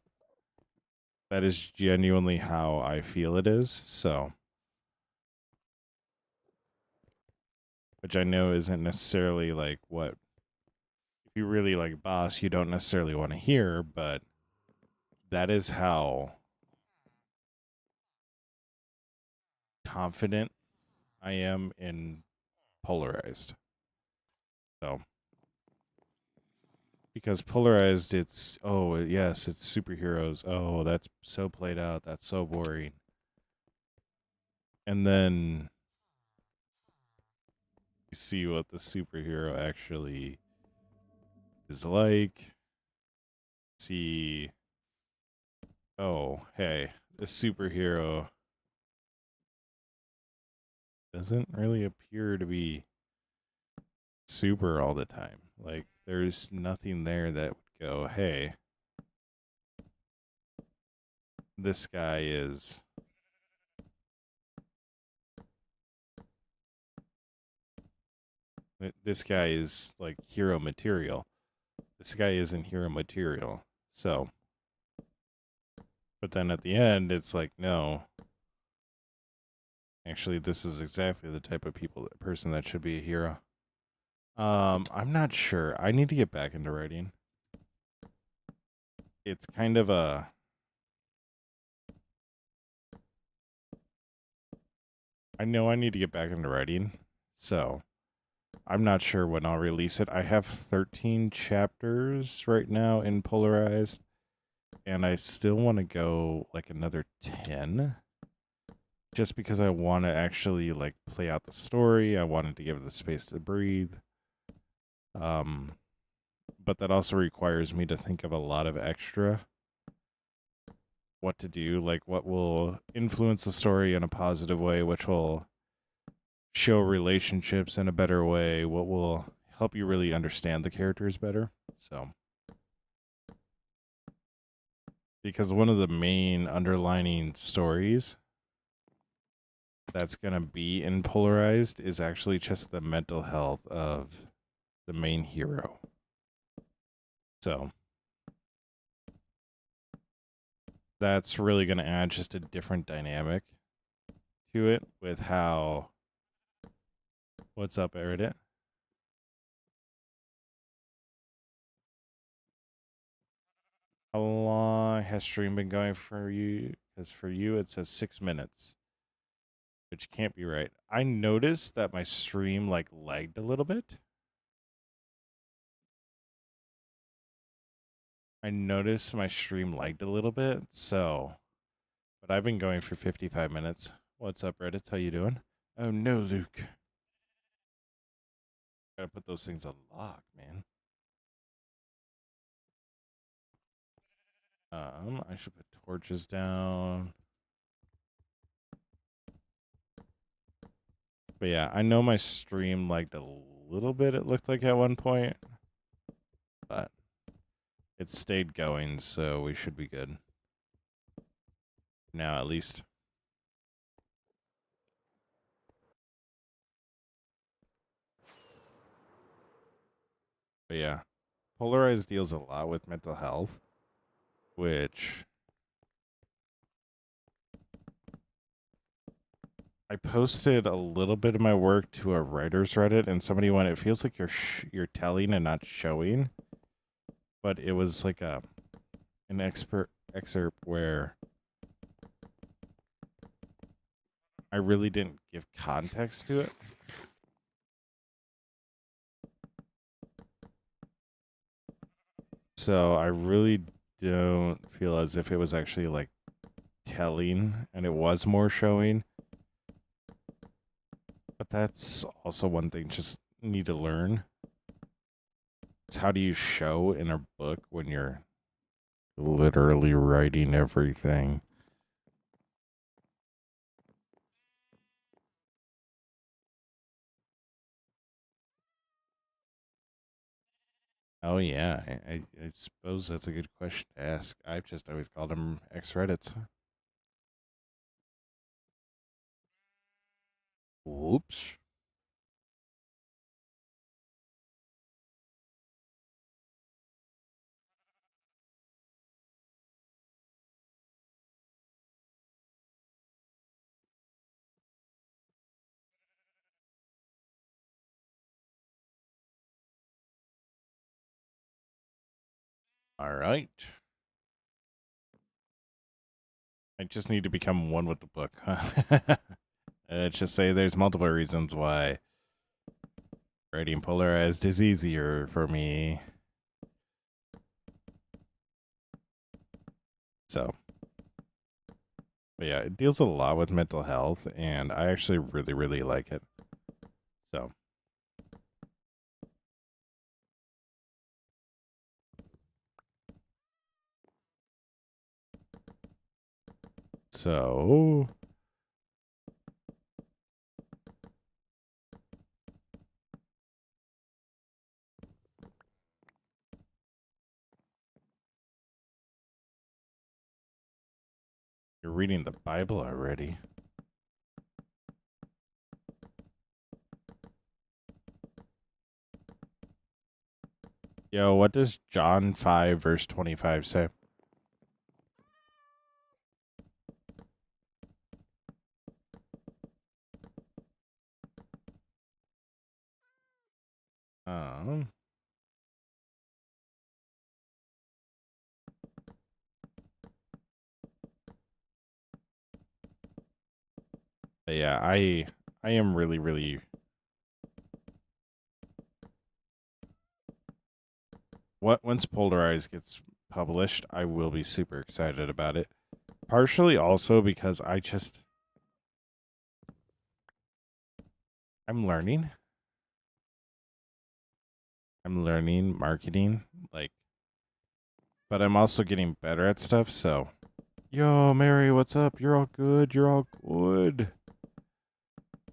That is genuinely how I feel it is. So, which I know isn't necessarily like what, if you really like Boss, you don't necessarily want to hear, but that is how confident I am in Polarized. So, because Polarized, it's, oh, yes, it's superheroes. Oh, that's so played out. That's so boring. And then you see what the superhero actually is like. See, oh, hey, the superhero doesn't really appear to be super all the time. Like, there's nothing there that would go, hey, this guy is this guy is like hero material. This guy isn't hero material. So, but then at the end, it's like, no, actually, this is exactly the type of person that should be a hero. I'm not sure. I need to get back into writing. It's kind of a, I know I need to get back into writing. So, I'm not sure when I'll release it. I have 13 chapters right now in Polarized, and I still want to go like another 10 just because I want to actually like play out the story. I wanted to give it the space to breathe. But that also requires me to think of a lot of extra what to do, like what will influence the story in a positive way, which will show relationships in a better way, what will help you really understand the characters better. So, because one of the main underlining stories that's going to be in Polarized is actually just the mental health of the main hero. So, that's really going to add just a different dynamic to it with how. What's up, Eridit? How long has stream been going for you? Because for you, it says 6 minutes, which can't be right. I noticed that my stream like lagged a little bit. So, but I've been going for 55 minutes. What's up, Reddit? How you doing? Oh no, Luke. Gotta put those things on lock, man. I should put torches down. But yeah, I know my stream lagged a little bit, it looked like at one point. But it stayed going, so we should be good. Now, at least. But yeah, Polarized deals a lot with mental health, which I posted a little bit of my work to a writer's Reddit, and somebody went, "It feels like you're telling and not showing," but it was like an excerpt where I really didn't give context to it. So I really don't feel as if it was actually like telling, and it was more showing. But that's also one thing just need to learn. It's how do you show in a book when you're literally writing everything? Oh yeah, I suppose that's a good question to ask. I've just always called them X Reddits. Oops. All right. I just need to become one with the book. Let's just say there's multiple reasons why writing Polarized is easier for me. So, but yeah, it deals a lot with mental health, and I actually really, really like it. So, so you're reading the Bible already. Yo, what does John 5, verse 25 say? Um, but yeah, I am really, really. Once Polarized gets published, I will be super excited about it. Partially also because I'm learning. I'm learning marketing, like, but I'm also getting better at stuff. So, yo, Mary, what's up? You're all good. You're all good.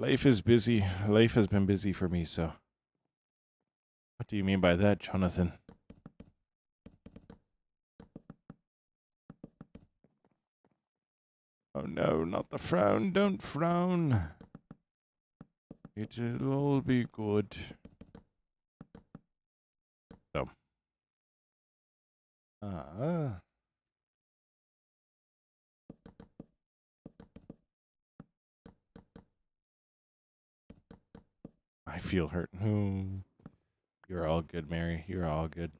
Life is busy. Life has been busy for me, so. What do you mean by that, Jonathan? Oh no, not the frown. Don't frown. It'll all be good. So. I feel hurt. You're all good, Mary. You're all good.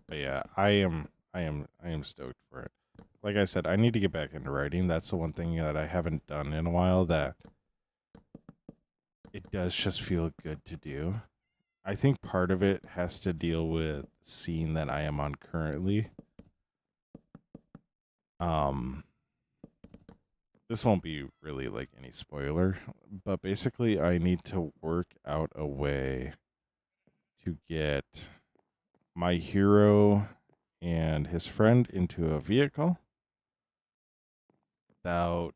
But yeah, I am stoked for it. Like I said, I need to get back into writing. That's the one thing that I haven't done in a while that it does just feel good to do. I think part of it has to deal with the scene that I am on currently. This won't be really like any spoiler, but basically I need to work out a way to get my hero and his friend into a vehicle without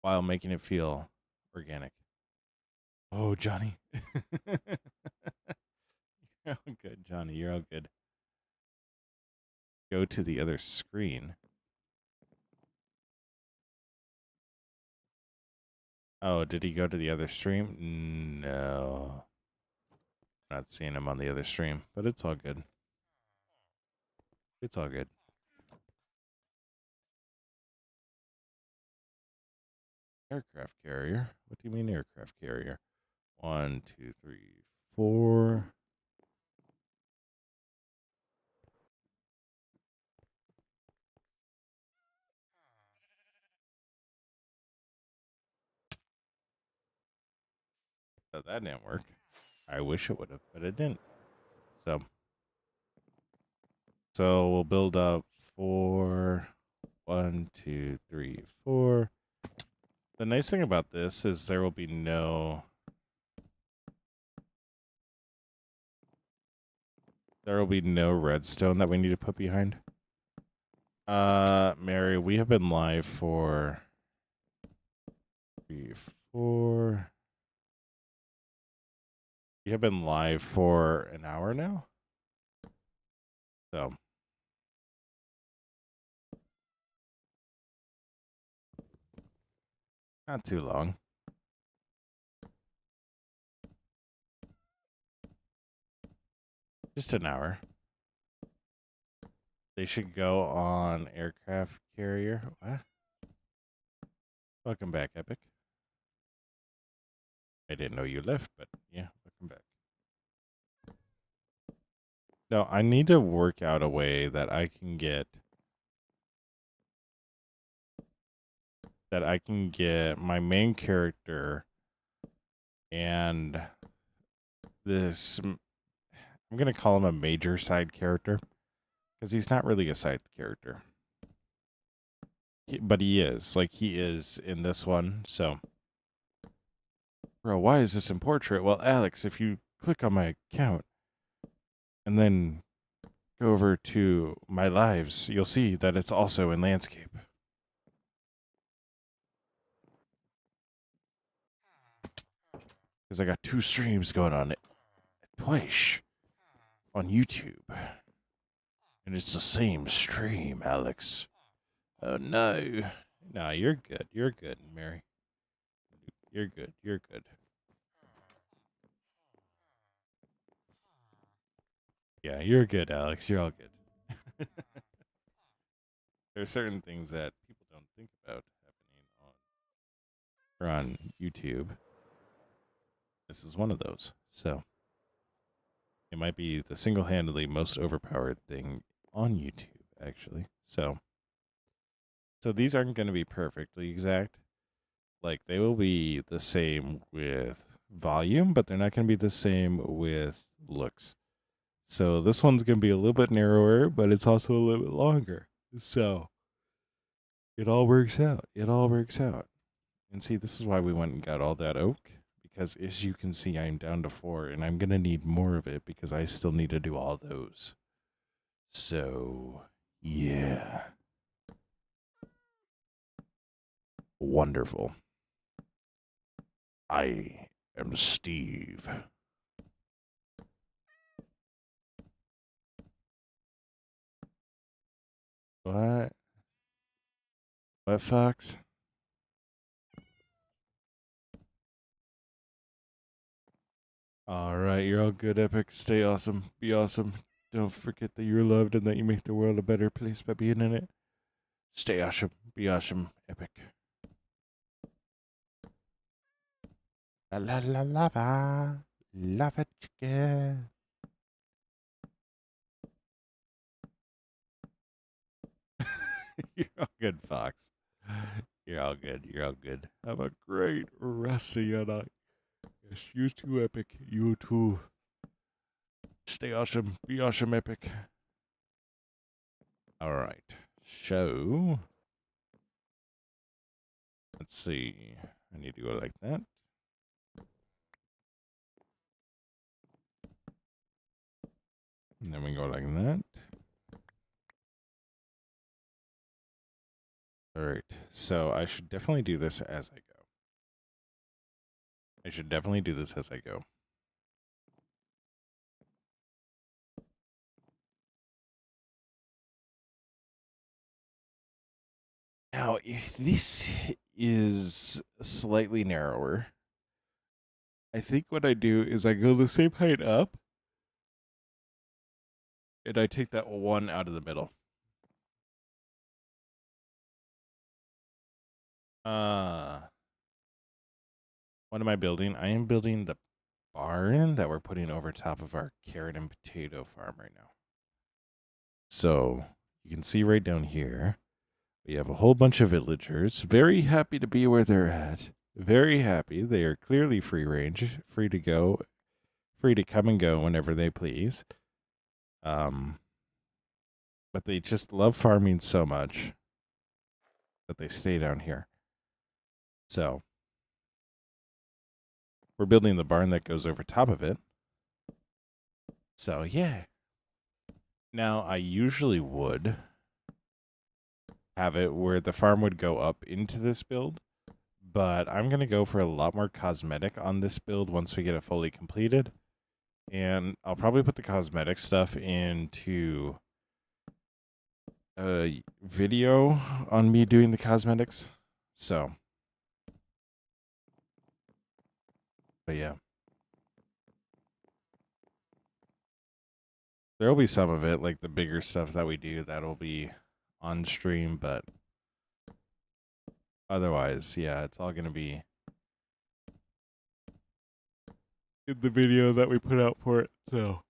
while making it feel organic. Oh, Johnny. You're all good, Johnny. You're all good. Go to the other screen. Oh, did he go to the other stream? No. Not seeing him on the other stream, but it's all good. It's all good. Aircraft carrier? What do you mean aircraft carrier? 1, 2, 3, 4. So that didn't work. I wish it would have, but it didn't. So we'll build up 4. 1, 2, 3, 4. The nice thing about this is there will be no redstone that we need to put behind. Mary, we have been live for 3, 4. We have been live for an hour now. So not too long. Just an hour. They should go on aircraft carrier. What? Welcome back, Epic. I didn't know you left, but yeah, welcome back. No, I need to work out a way that I can get my main character and this I'm going to call him a major side character because he's not really a side character. But he is. Like, he is in this one, so. Bro, why is this in portrait? Well, Alex, if you click on my account and then go over to my lives, you'll see that it's also in landscape. Because I got 2 streams going on it twice on YouTube. And it's the same stream, Alex. Oh, no. No, you're good. You're good, Mary. You're good. You're good. Yeah, you're good, Alex. You're all good. There are certain things that people don't think about happening on YouTube. This is one of those. So it might be the single-handedly most overpowered thing on YouTube, actually. So these aren't going to be perfectly exact. Like, they will be the same with volume, but they're not going to be the same with looks. So this one's going to be a little bit narrower, but it's also a little bit longer. So it all works out. It all works out. And see, this is why we went and got all that oak, because as you can see, I'm down to 4, and I'm going to need more of it because I still need to do all those. So, yeah. Wonderful. I am Steve. What? What, Fox? All right, you're all good, Epic. Stay awesome. Be awesome. Don't forget that you're loved and that you make the world a better place by being in it. Stay awesome. Be awesome, Epic. La la la lava. Lava chicken. You're all good, Fox. You're all good. You're all good. Have a great rest of your night. Yes, you too, Epic. You too. Stay awesome. Be awesome, Epic. All right. So, let's see. I need to go like that. And then we go like that. All right. So I should definitely do this as I go. I should definitely do this as I go. Now, if this is slightly narrower, I think what I do is I go the same height up, and I take that one out of the middle. What am I building? I am building the barn that we're putting over top of our carrot and potato farm right now. So you can see right down here, we have a whole bunch of villagers, very happy to be where they're at. Very happy. They are clearly free range, free to go, free to come and go whenever they please. But they just love farming so much that they stay down here. So we're building the barn that goes over top of it. So yeah. Now I usually would have it where the farm would go up into this build, but I'm going to go for a lot more cosmetic on this build once we get it fully completed. And I'll probably put the cosmetic stuff into a video on me doing the cosmetics. So, but yeah. There'll be some of it, like the bigger stuff that we do, that'll be on stream, but otherwise, yeah, it's all going to be in the video that we put out for it. So,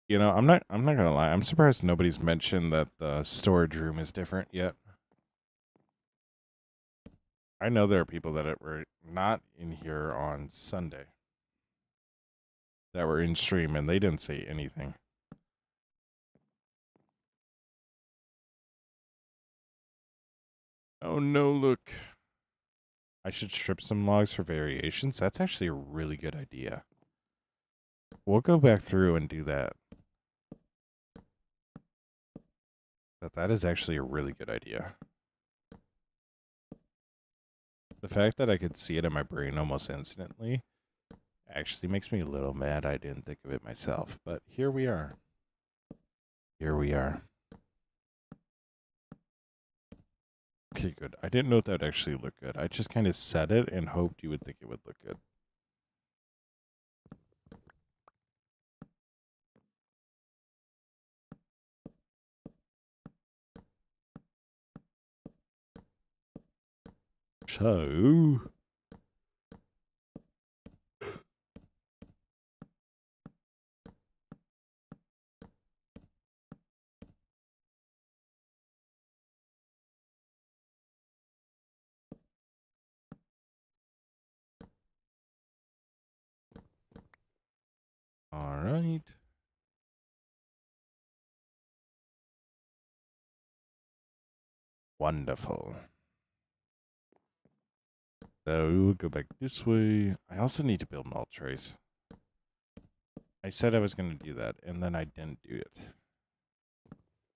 I'm not gonna lie. I'm surprised nobody's mentioned that the storage room is different yet. I know there are people that were not in here on Sunday that were in stream and they didn't say anything. Oh no, look. I should strip some logs for variations. That's actually a really good idea. We'll go back through and do that. But that is actually a really good idea. The fact that I could see it in my brain almost instantly actually makes me a little mad I didn't think of it myself. But here we are. Here we are. Okay, good. I didn't know that would actually look good. I just kind of said it and hoped you would think it would look good. So, all right. Wonderful. So we will go back this way. I also need to build an alt trace. I said I was going to do that, and then I didn't do it.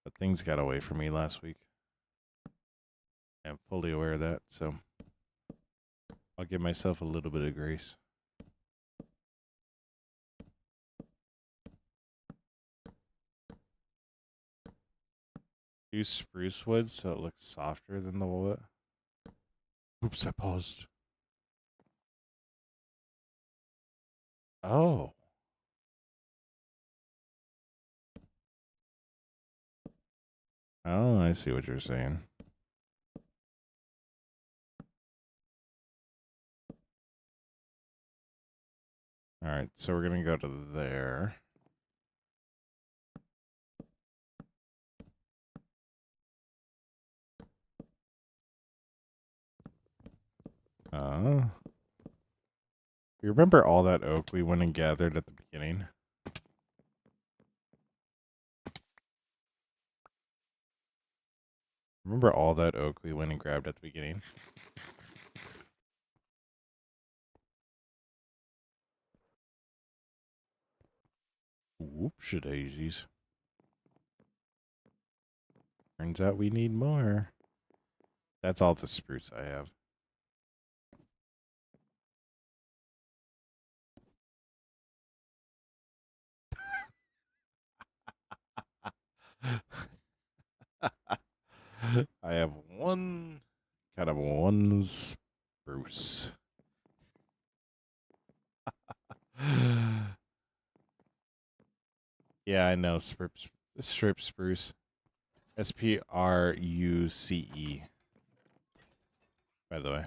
But things got away from me last week. I'm fully aware of that, so I'll give myself a little bit of grace. Use spruce wood so it looks softer than the wood. Oops, I paused. Oh. Oh, I see what you're saying. All right, so we're going to go to there. You remember all that oak we went and gathered at the beginning? Remember all that oak we went and grabbed at the beginning? Whoopsie daisies. Turns out we need more. That's all the spruce I have. I have one spruce. Yeah, I know strip spruce. SPRUCE. By the way,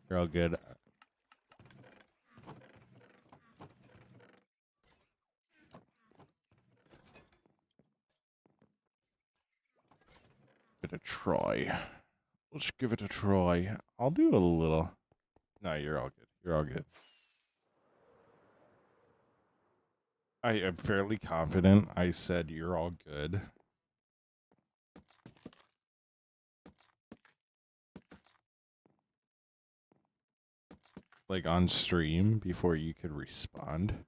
you're all good. Give it a try. Let's give it a try. I'll do a little. No, you're all good. You're all good. I am fairly confident I said you're all good. Like on stream before you could respond.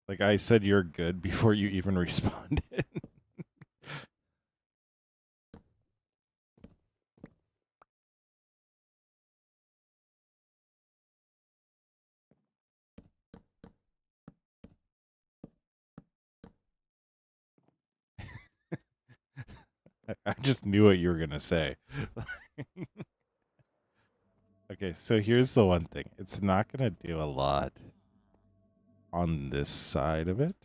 Like I said you're good before you even responded. I just knew what you were going to say. Okay, so here's the one thing. It's not going to do a lot on this side of it.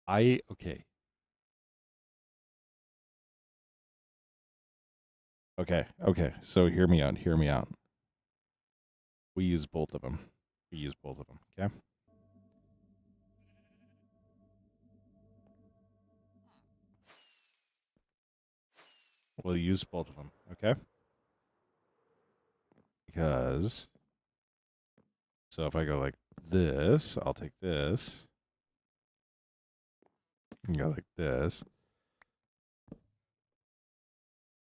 Okay. Okay. So hear me out. We use both of them. Okay? We'll use both of them, okay? Because so if I go like this, I'll take this. And go like this.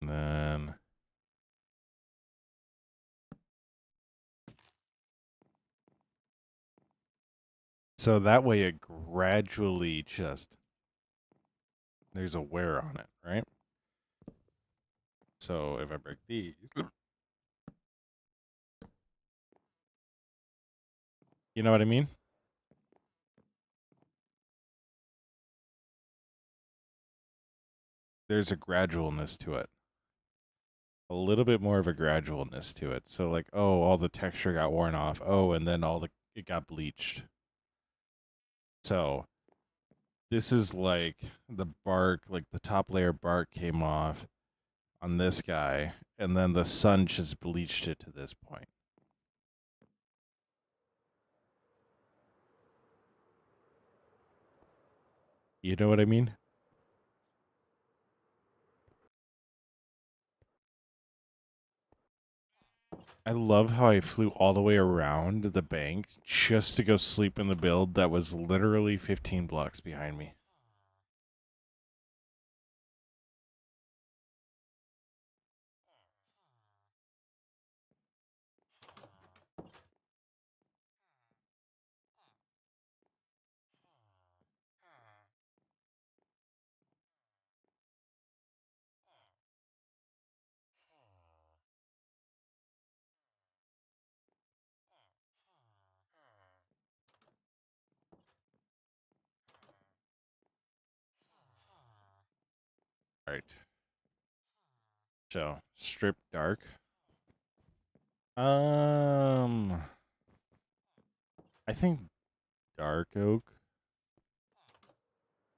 And then so that way it gradually just there's a wear on it, right? So if I break these, you know what I mean? There's a gradualness to it. A little bit more of a gradualness to it. So like, oh, all the texture got worn off. Oh, and then it got bleached. So this is like the bark, like the top layer bark came off on this guy, and then the sun just bleached it to this point. You know what I mean? I love how I flew all the way around the bank just to go sleep in the build that was literally 15 blocks behind me. All right. So, strip dark. I think dark oak.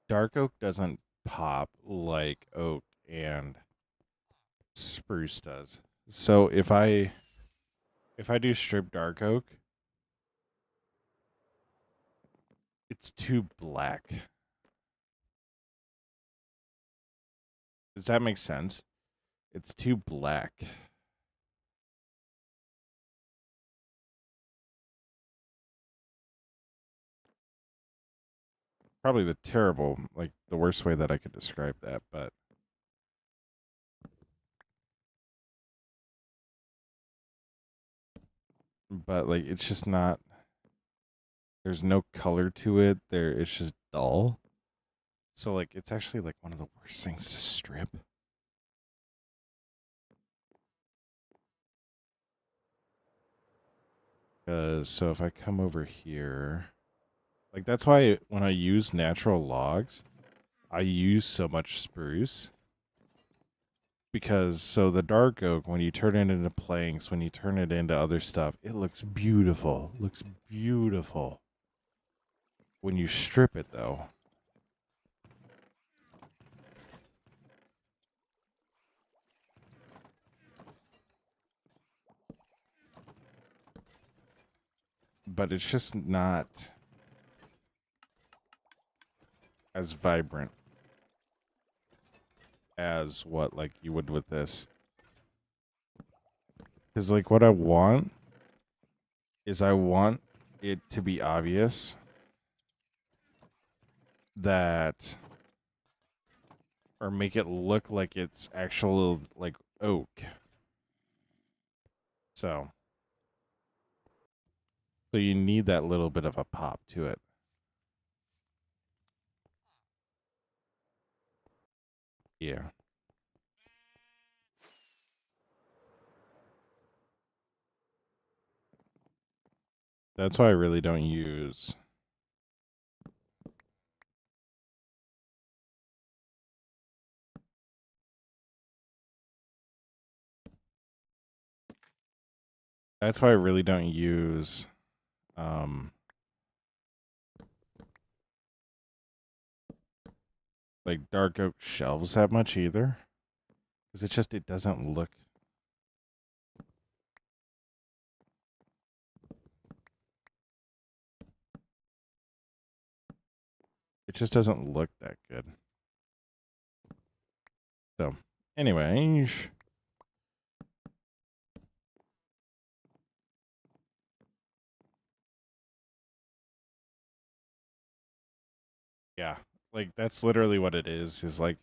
Dark oak doesn't pop like oak and spruce does. So if I do strip dark oak, it's too black. Does that make sense? It's too black. Probably the terrible, like the worst way that I could describe that, but like it's just not, there's no color to it. It's just dull. So like it's actually like one of the worst things to strip. So if I come over here, like that's why when I use natural logs, I use so much spruce because so the dark oak, when you turn it into planks, when you turn it into other stuff, it looks beautiful. Looks beautiful. When you strip it though, but it's just not as vibrant as what like you would with this. Cuz like what I want is I want it to be obvious that or make it look like it's actual like oak. So so you need that little bit of a pop to it. Yeah. That's why I really don't use that's why I really don't use um like dark oak shelves that much either. Cuz it doesn't look it just doesn't look that good. So, anyways, yeah, like that's literally what it is like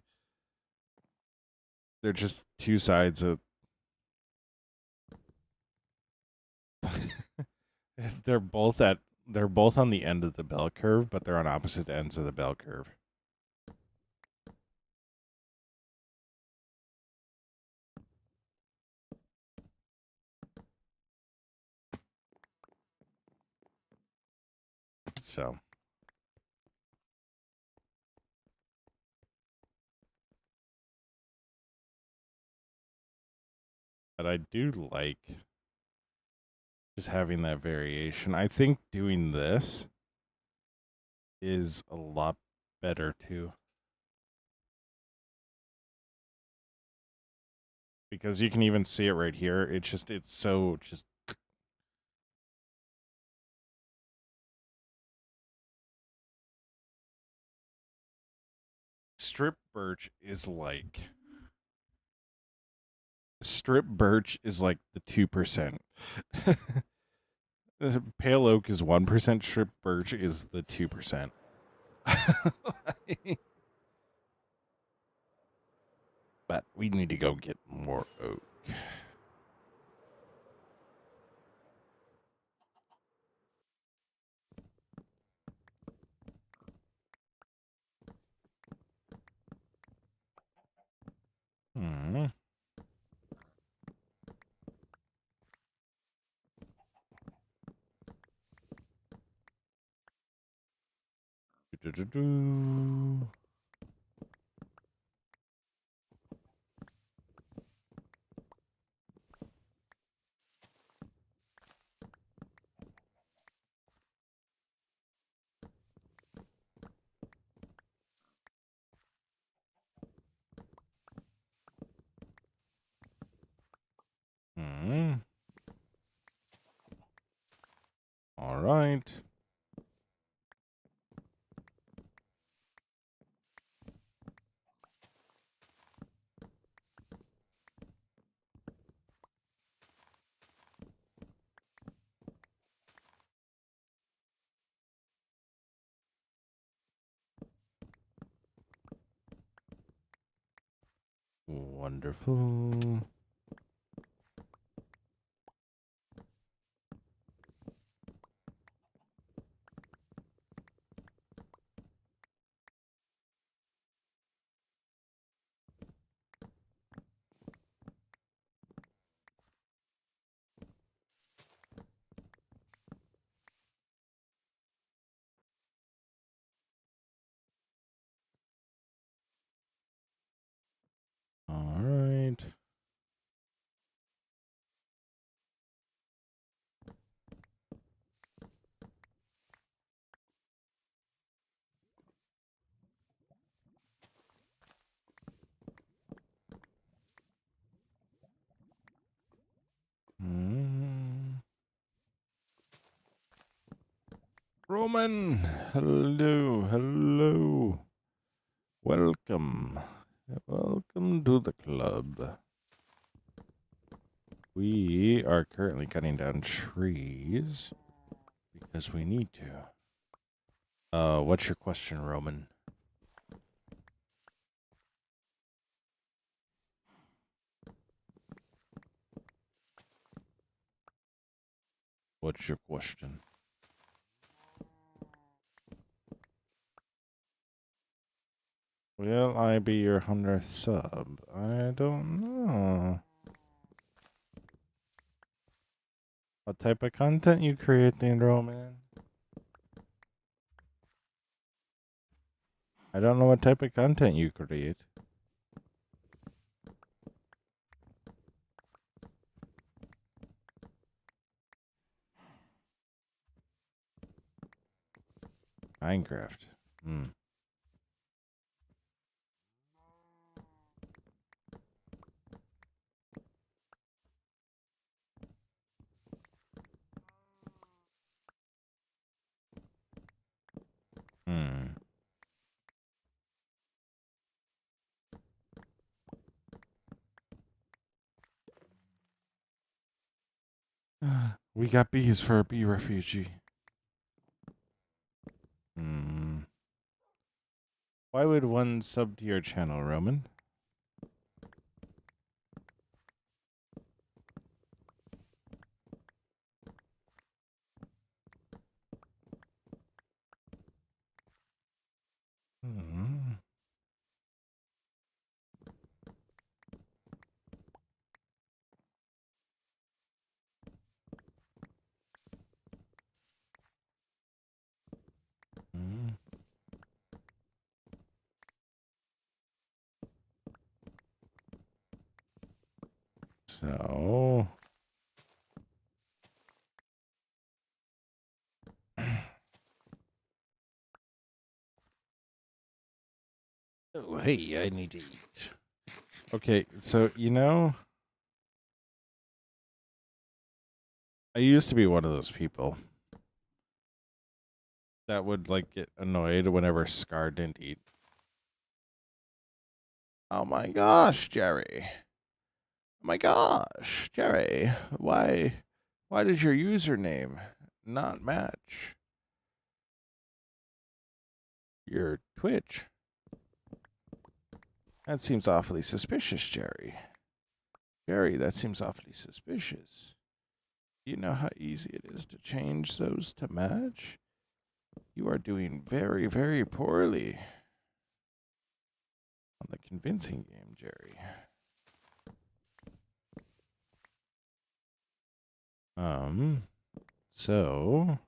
they're just two sides of they're both at they're both on the end of the bell curve, but they're on opposite ends of the bell curve. So, but I do like just having that variation. I think doing this is a lot better too. Because you can even see it right here. It's so just strip birch is like Strip birch is like the 2%. Pale oak is 1%. Strip birch is the 2%. But we need to go get more oak. Hmm. Do-do-do-do. Hmm. All right. Wonderful. All right. Hmm. Roman, hello, hello. Welcome. Welcome to the club. We are currently cutting down trees because we need to. What's your question, Roman? What's your question? Will I be your 100th sub? I don't know. What type of content you creating, Roman? I don't know what type of content you create. Minecraft. Hmm. Hmm. We got bees for a bee refugee. Hmm. Why would one sub to your channel, Roman? Hmm. Hmm. So. Oh, hey, I need to eat. Okay, so, I used to be one of those people that would, like, get annoyed whenever Scar didn't eat. Oh my gosh, Jerry. My gosh, Jerry, why does your username not match your Twitch? That seems awfully suspicious, Jerry. Jerry, that seems awfully suspicious. Do you know how easy it is to change those to match? You are doing very, very poorly on the convincing game, Jerry. So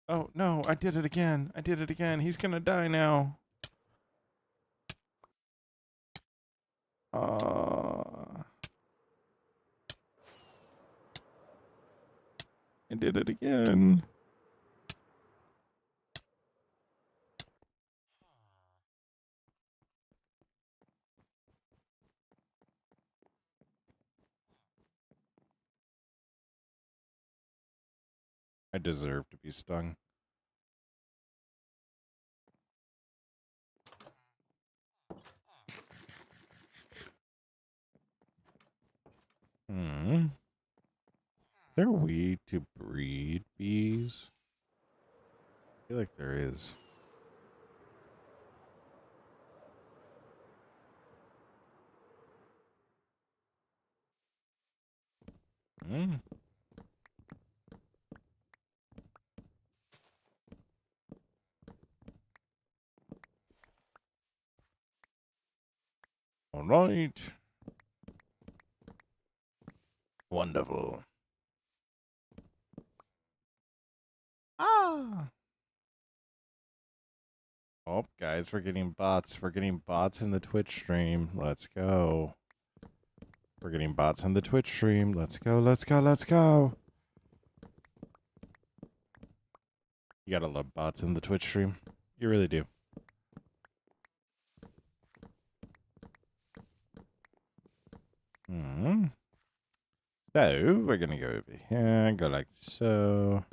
oh no, I did it again. I did it again. He's gonna die now. I did it again. I deserve to be stung. Hmm. Is there a way to breed bees? I feel like there is. Hmm. All right. Wonderful. Ah. Oh, guys, we're getting bots. We're getting bots in the Twitch stream. Let's go. We're getting bots in the Twitch stream. Let's go, let's go, let's go. You gotta love bots in the Twitch stream. You really do. Hmm. So, we're gonna go over here, go like so.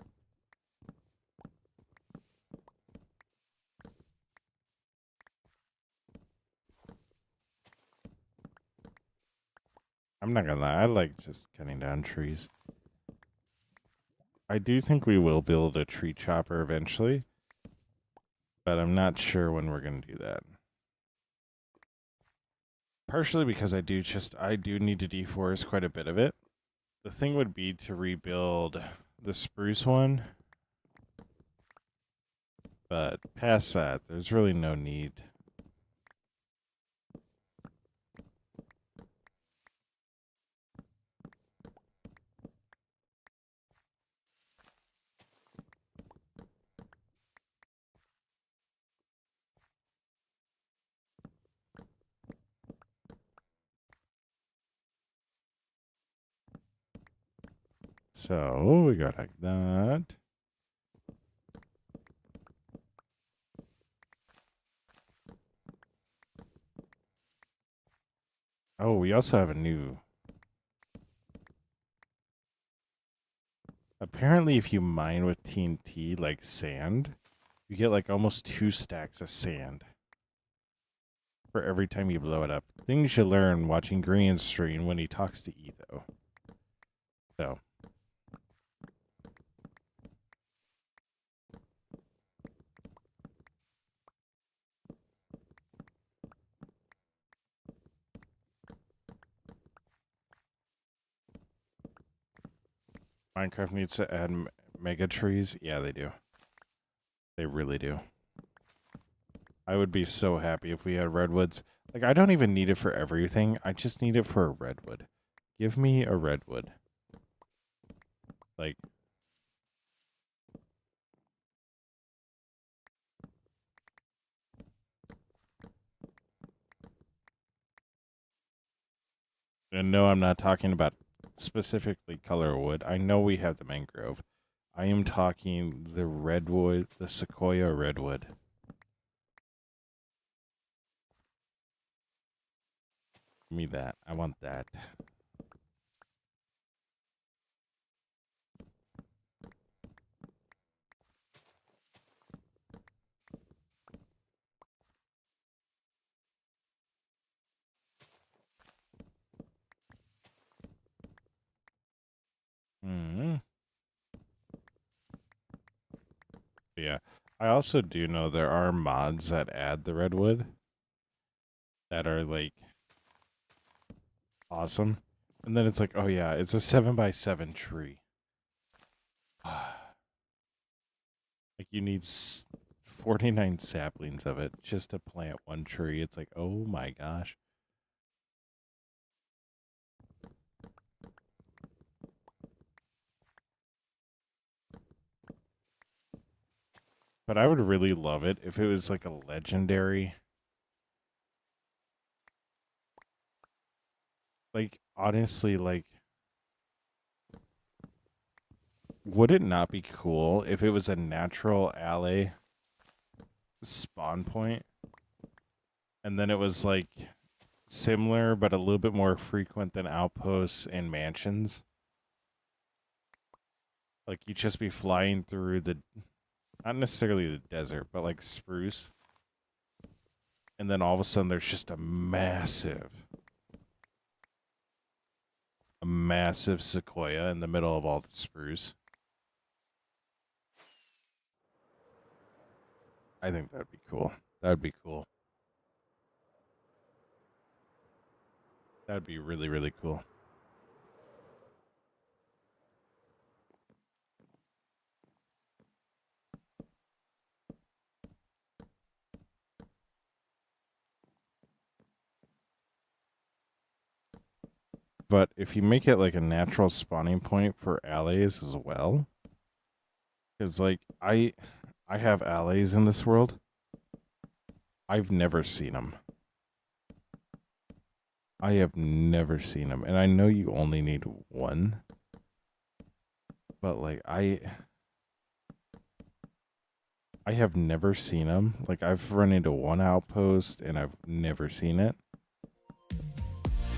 I'm not gonna lie, I like just cutting down trees. I do think we will build a tree chopper eventually, but I'm not sure when we're gonna do that. Partially because I do need to deforest quite a bit of it. The thing would be to rebuild the spruce one, but past that, there's really no need. So we go like that. Oh, we also have a new. Apparently, if you mine with TNT like sand, you get like almost 2 stacks of sand for every time you blow it up. Things you learn watching Green stream when he talks to E, though. So. Minecraft needs to add mega trees. Yeah, they do. They really do. I would be so happy if we had redwoods. Like, I don't even need it for everything. I just need it for a redwood. Give me a redwood. Like, and no, I'm not talking about specifically color of wood. I know we have the mangrove. I am talking the redwood, the sequoia redwood. Give me that. I want that. yeah. I also do know there are mods that add the redwood that are like awesome. And then it's like, oh yeah, it's a 7x7 tree. Like you need 49 saplings of it just to plant one tree. It's like, oh my gosh. But I would really love it if it was like a legendary. Like, honestly, like, would it not be cool if it was a natural alley spawn point and then it was like similar but a little bit more frequent than outposts and mansions? Like, you'd just be flying through the, not necessarily the desert, but like spruce. And then all of a sudden there's just a massive sequoia in the middle of all the spruce. I think that'd be cool. That'd be cool. That'd be really, really cool. But if you make it like a natural spawning point for allays as well, because like I have allays in this world. I've never seen them. I have never seen them, and I know you only need one. But like I have never seen them. Like I've run into one outpost, and I've never seen it.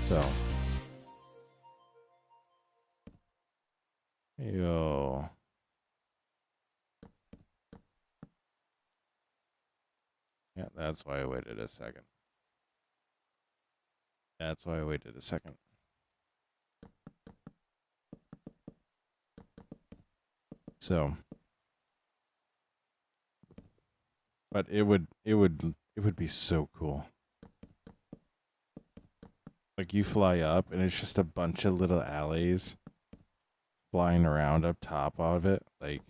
So, yo, yeah, that's why I waited a second. That's why I waited a second. So, but it would be so cool. Like you fly up and it's just a bunch of little alleys flying around up top of it, like,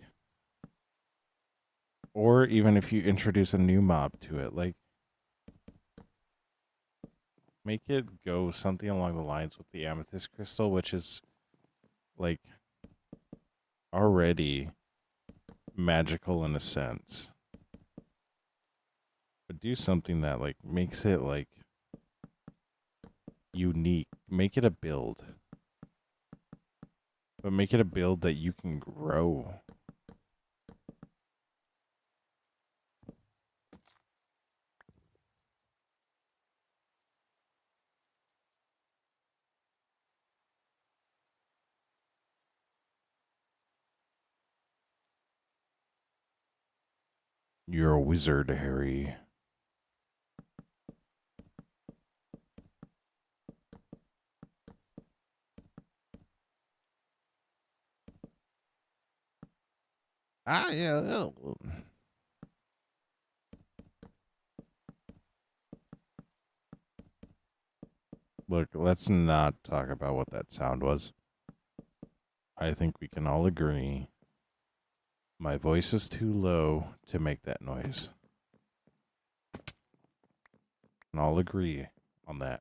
or even if you introduce a new mob to it, like make it go something along the lines with the amethyst crystal, which is like already magical in a sense. But do something that like makes it like unique. Make it a build. But make it a build that you can grow. You're a wizard, Harry. Ah, yeah. Oh. Look, let's not talk about what that sound was. I think we can all agree my voice is too low to make that noise. And I'll agree on that.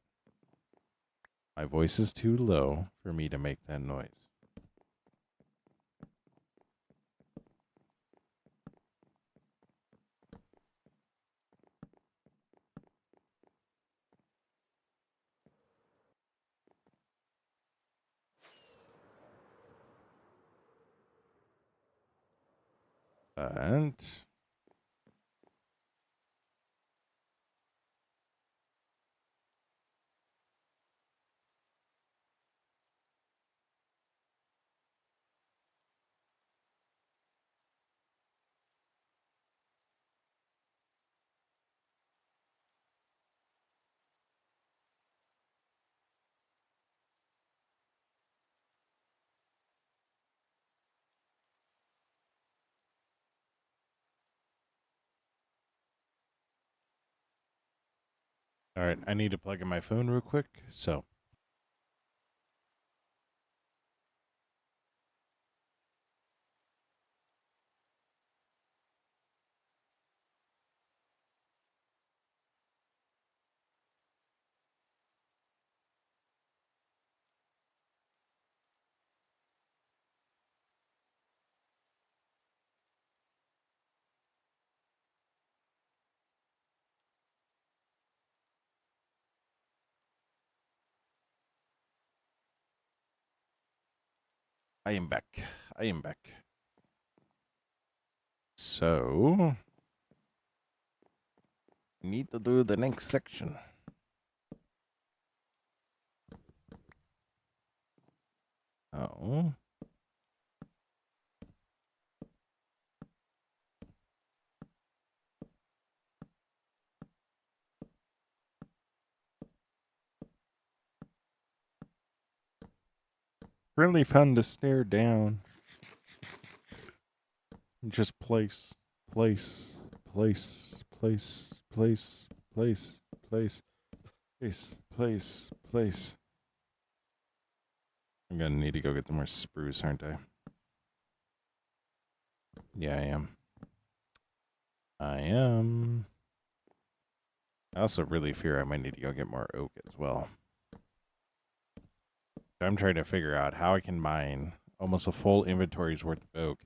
My voice is too low for me to make that noise. And All right, I need to plug in my phone real quick. So, I am back. I am back. So, need to do the next section. Oh. Really fun to stare down. Just place, place, place, place, place, place, place, place, place, place. I'm gonna need to go get the more spruce, aren't I? Yeah, I am. I am. I also really fear I might need to go get more oak as well. I'm trying to figure out how I can mine almost a full inventory's worth of oak,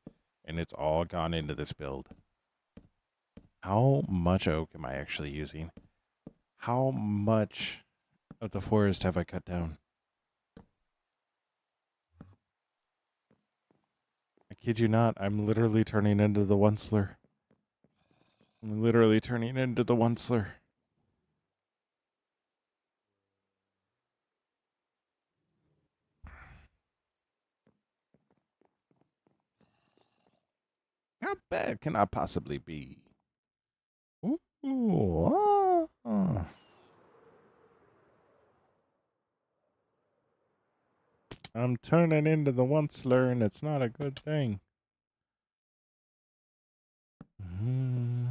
and it's all gone into this build. How much oak am I actually using? How much of the forest have I cut down? I kid you not, I'm literally turning into the Onceler. I'm literally turning into the Onceler. How bad can I possibly be? Ooh, ah. I'm turning into the Onceler, and it's not a good thing. Mm-hmm.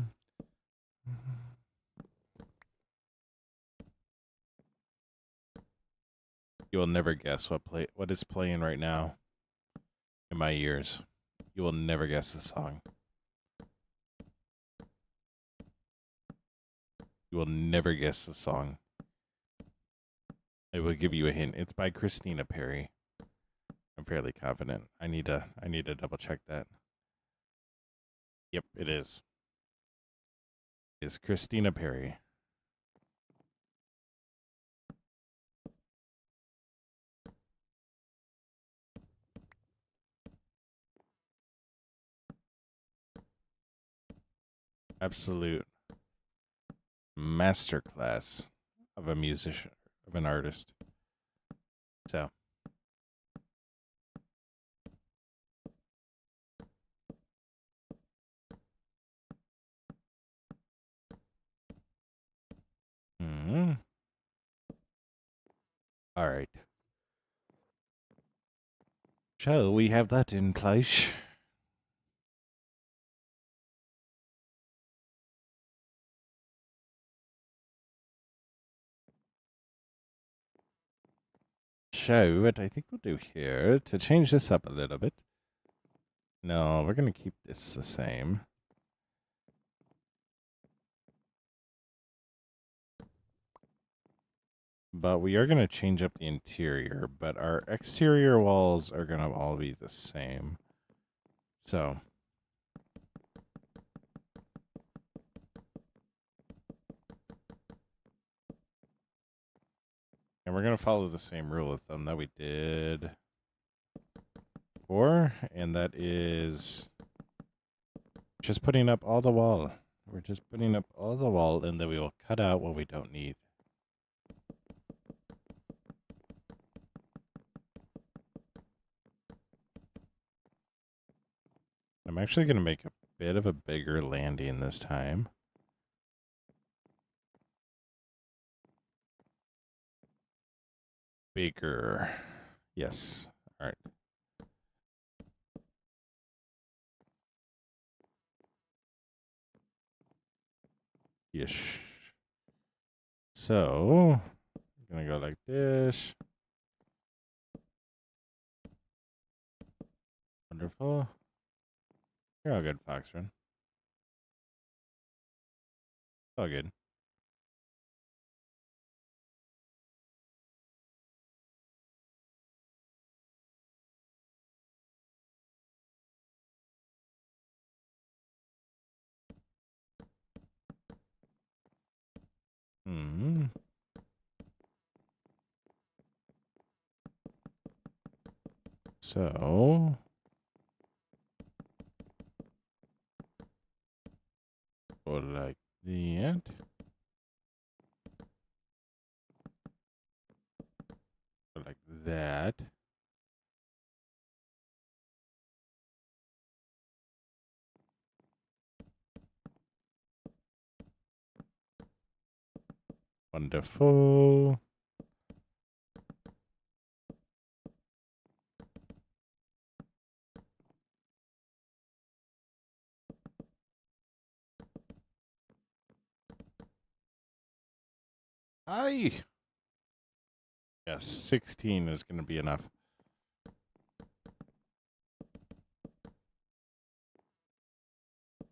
You will never guess what is playing right now in my ears. You will never guess the song. You will never guess the song. I will give you a hint. It's by Christina Perry. I'm fairly confident. I need to double check that. Yep, it is. It's Christina Perry. Absolute masterclass of a musician, of an artist. So, all right. Shall we have that in place? So, what I think we'll do here to change this up a little bit. No, we're going to keep this the same. But we are going to change up the interior, but our exterior walls are going to all be the same. So, and we're going to follow the same rule of thumb that we did before, and that is just putting up all the wall. We're just putting up all the wall, and then we will cut out what we don't need. I'm actually going to make a bit of a bigger landing this time. Bigger. Yes. All right. Yes. So, I'm gonna go like this. Wonderful. You're all good, Foxrun. All good. Hmm. So, go like that. Go like that. Wonderful. Aye. Yes, 16 is going to be enough.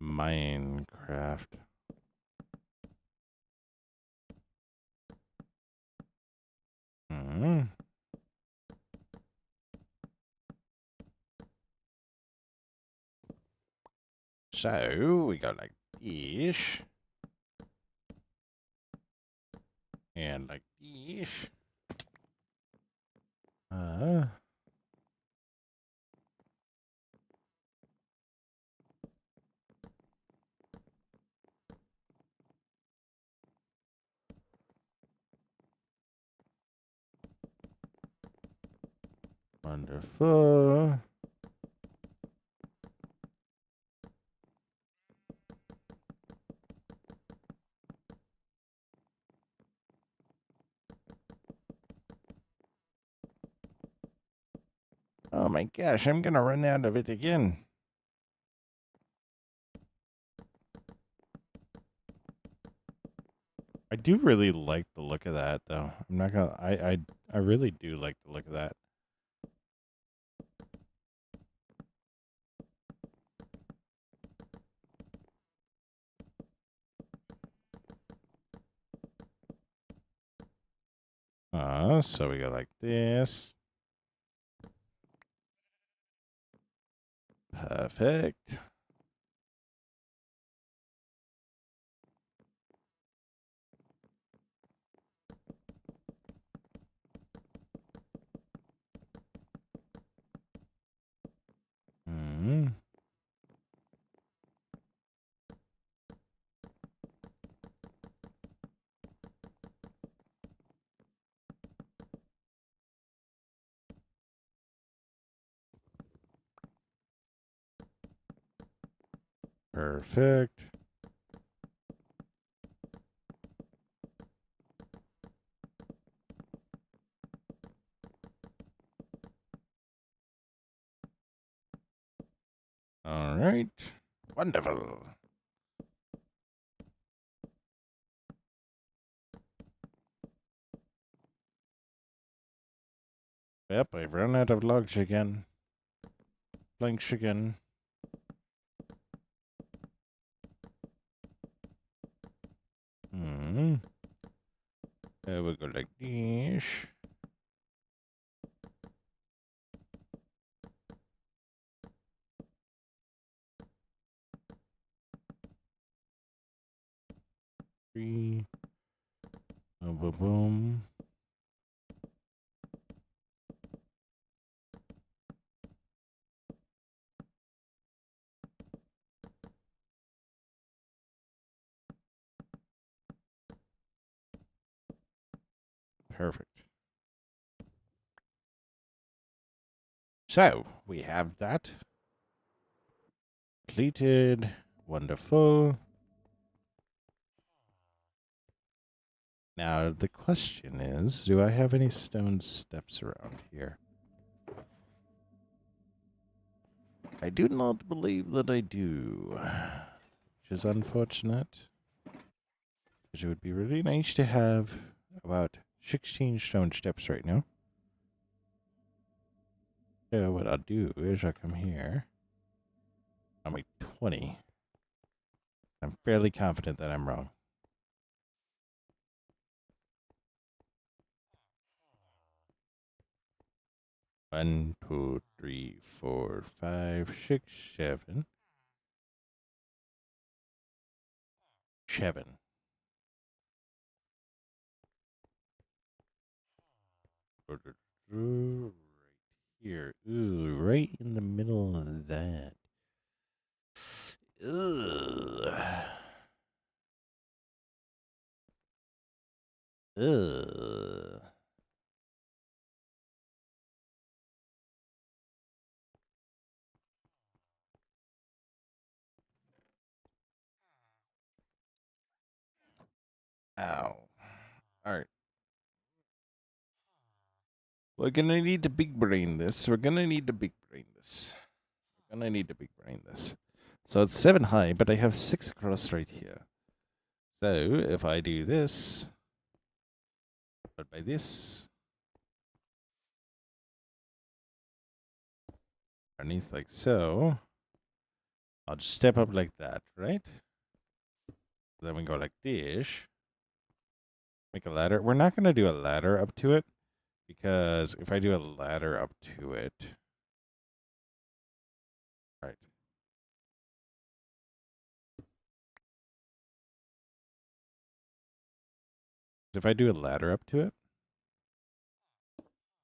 Minecraft. Hmm. So, we go like this. And like this. Wonderful. Oh my gosh, I'm gonna run out of it again. I do really like the look of that, though. I'm not gonna. I really do like the look of that. So we go like this. Perfect. Hmm. Perfect. All right. Wonderful. Yep, I've run out of logs again. Planks again. Hmm. We go like this. Three. Boom, boom, boom. Perfect. So we have that completed. Wonderful. Now the question is, do I have any stone steps around here? I do not believe that I do, which is unfortunate. Because it would be really nice to have about 16 stone steps right now. So what I'll do is I'll come here. I'll make 20. I'm fairly confident that I'm wrong. One, two, three, four, five, six, seven. 7. Right here. Ooh, right in the middle of that. Ugh. Ugh. Ow. Alright. We're gonna need to big brain this. We're gonna need to big brain this. We're gonna need to big brain this. So it's 7 high, but I have 6 across right here. So if I do this, followed by this, underneath like so, I'll just step up like that, right? Then we go like this. Make a ladder. We're not gonna do a ladder up to it, because if I do a ladder up to it, right. If I do a ladder up to it,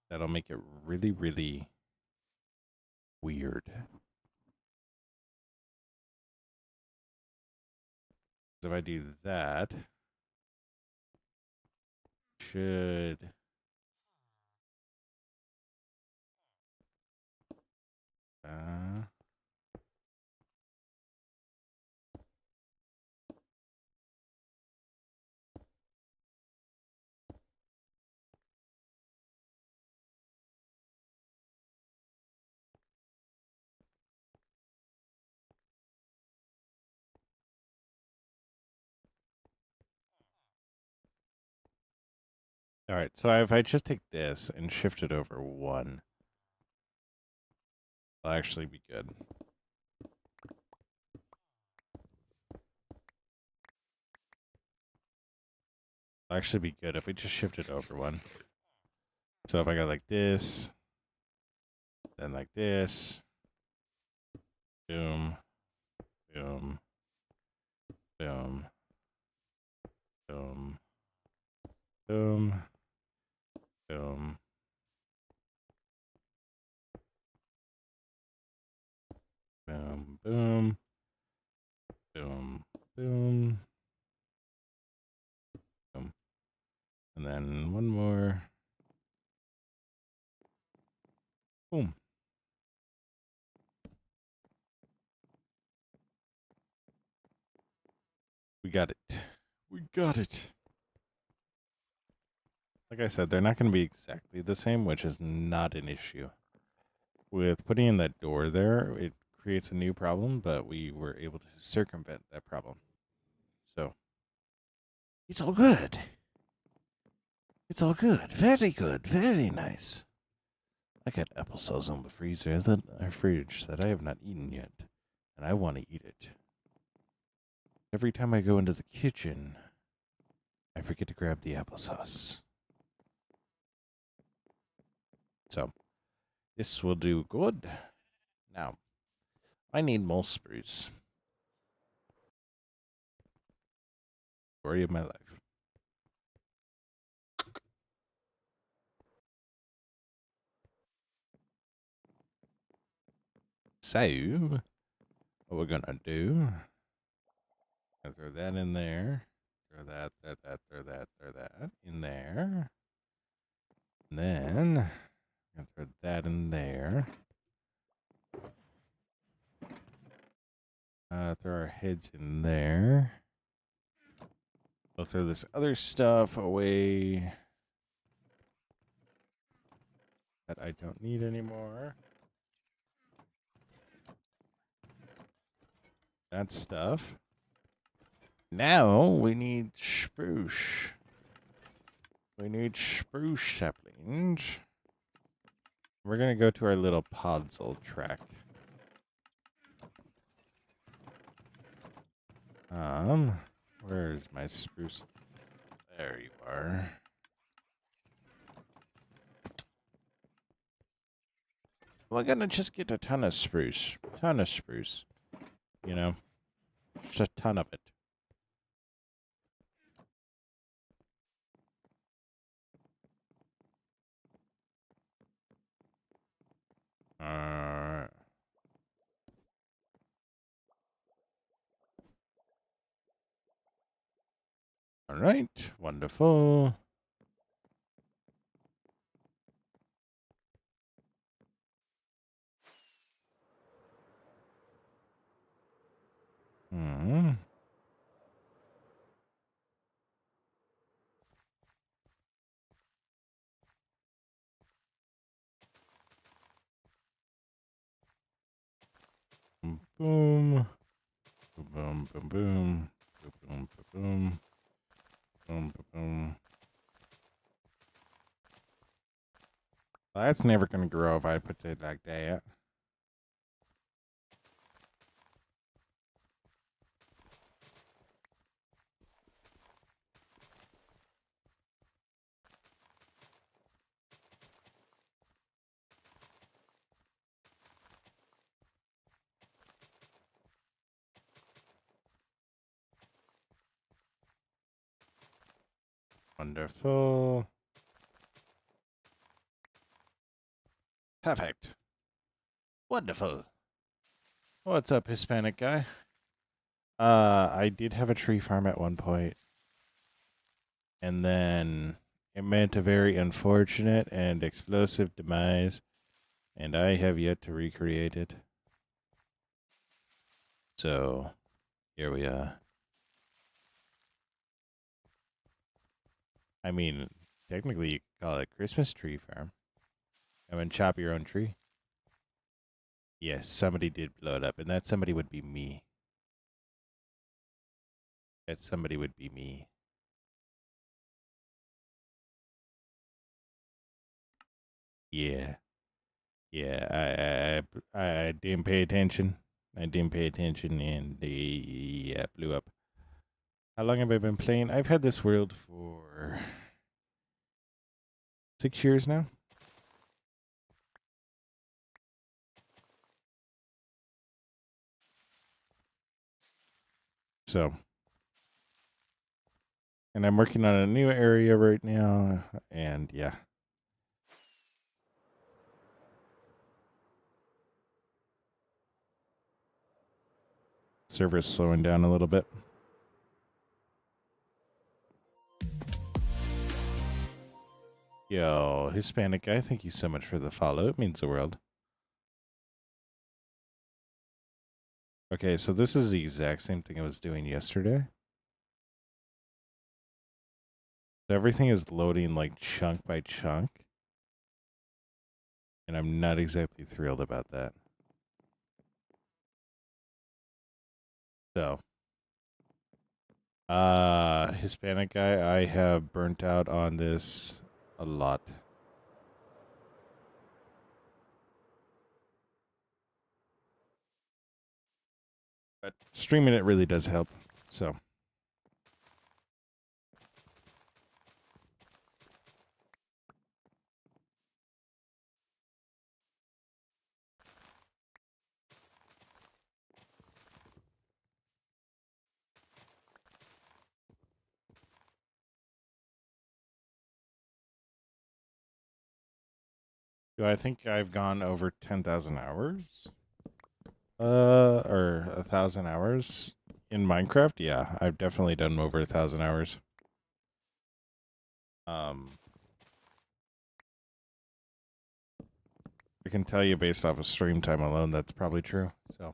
that'll make it really, really weird. If I do that, should all right. So if I just take this and shift it over 1, it'll actually be good. It'll actually be good if we just shift it over 1. So if I go like this, then like this, boom, boom, boom, boom, boom, boom. Boom, boom, boom, boom, boom. And then one more. Boom. We got it. We got it. Like I said, they're not going to be exactly the same, which is not an issue. With putting in that door there, it creates a new problem, but we were able to circumvent that problem. So, it's all good. It's all good. Very good. Very nice. I got applesauce on the freezer that our fridge that I have not eaten yet, and I want to eat it. Every time I go into the kitchen, I forget to grab the applesauce. So, this will do good. Now, I need more spruce. Story of my life. So, what we're gonna do, I'll throw that in there. Throw that in there. And then, I'm gonna throw that in there. Throw our heads in there. We'll throw this other stuff away that I don't need anymore. That stuff. Now we need spruce. We need spruce saplings. We're gonna go to our little podzol track. Where's my spruce? There you are. We're gonna just get a ton of spruce. You know, just a ton of it. All right, wonderful. Hmm. Boom, boom, boom, boom, boom, boom, boom, boom, boom, boom. Well, that's never gonna grow if I put it like that. Wonderful. Perfect. Wonderful. What's up, Hispanic guy? I did have a tree farm at one point, and then it meant a very unfortunate and explosive demise, and I have yet to recreate it. So, here we are. I mean, technically you could call it a Christmas tree farm. I mean, chop your own tree. Yes, somebody did blow it up, and that somebody would be me. That somebody would be me. Yeah. Yeah, I didn't pay attention. I didn't pay attention, and they blew up. How long have I been playing? I've had this world for 6 years now. So, and I'm working on a new area right now, and yeah. Server's slowing down a little bit. Yo, Hispanic guy, thank you so much for the follow. It means the world. Okay, so this is the exact same thing I was doing yesterday. So everything is loading like chunk by chunk. And I'm not exactly thrilled about that. So, Hispanic guy, I have burnt out on this a lot. But streaming it really does help. So, do I think I've gone over 10,000 hours? Or 1,000 hours in Minecraft? Yeah, I've definitely done over 1,000 hours. I can tell you based off of stream time alone, that's probably true. So,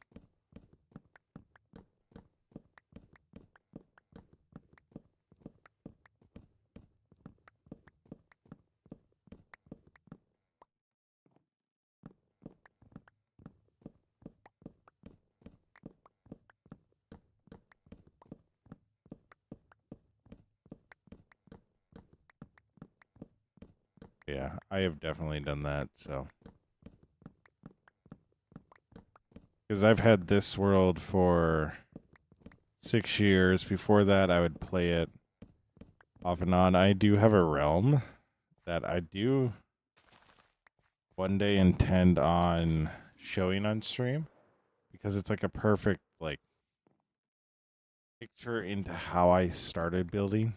Yeah, I have definitely done that, so. Because I've had this world for 6 years. Before that, I would play it off and on. I do have a realm that I do one day intend on showing on stream because it's like a perfect like picture into how I started building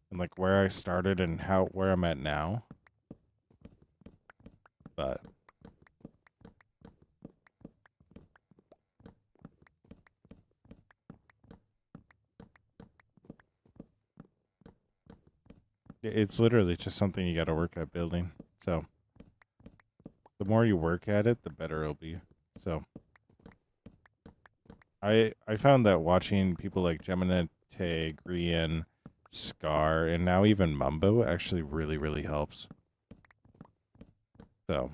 and like where I started and where I'm at now. But it's literally just something you got to work at building. So the more you work at it, the better it'll be. So I found that watching people like Gemini, Grian, Scar, and now even Mumbo actually really, really helps. So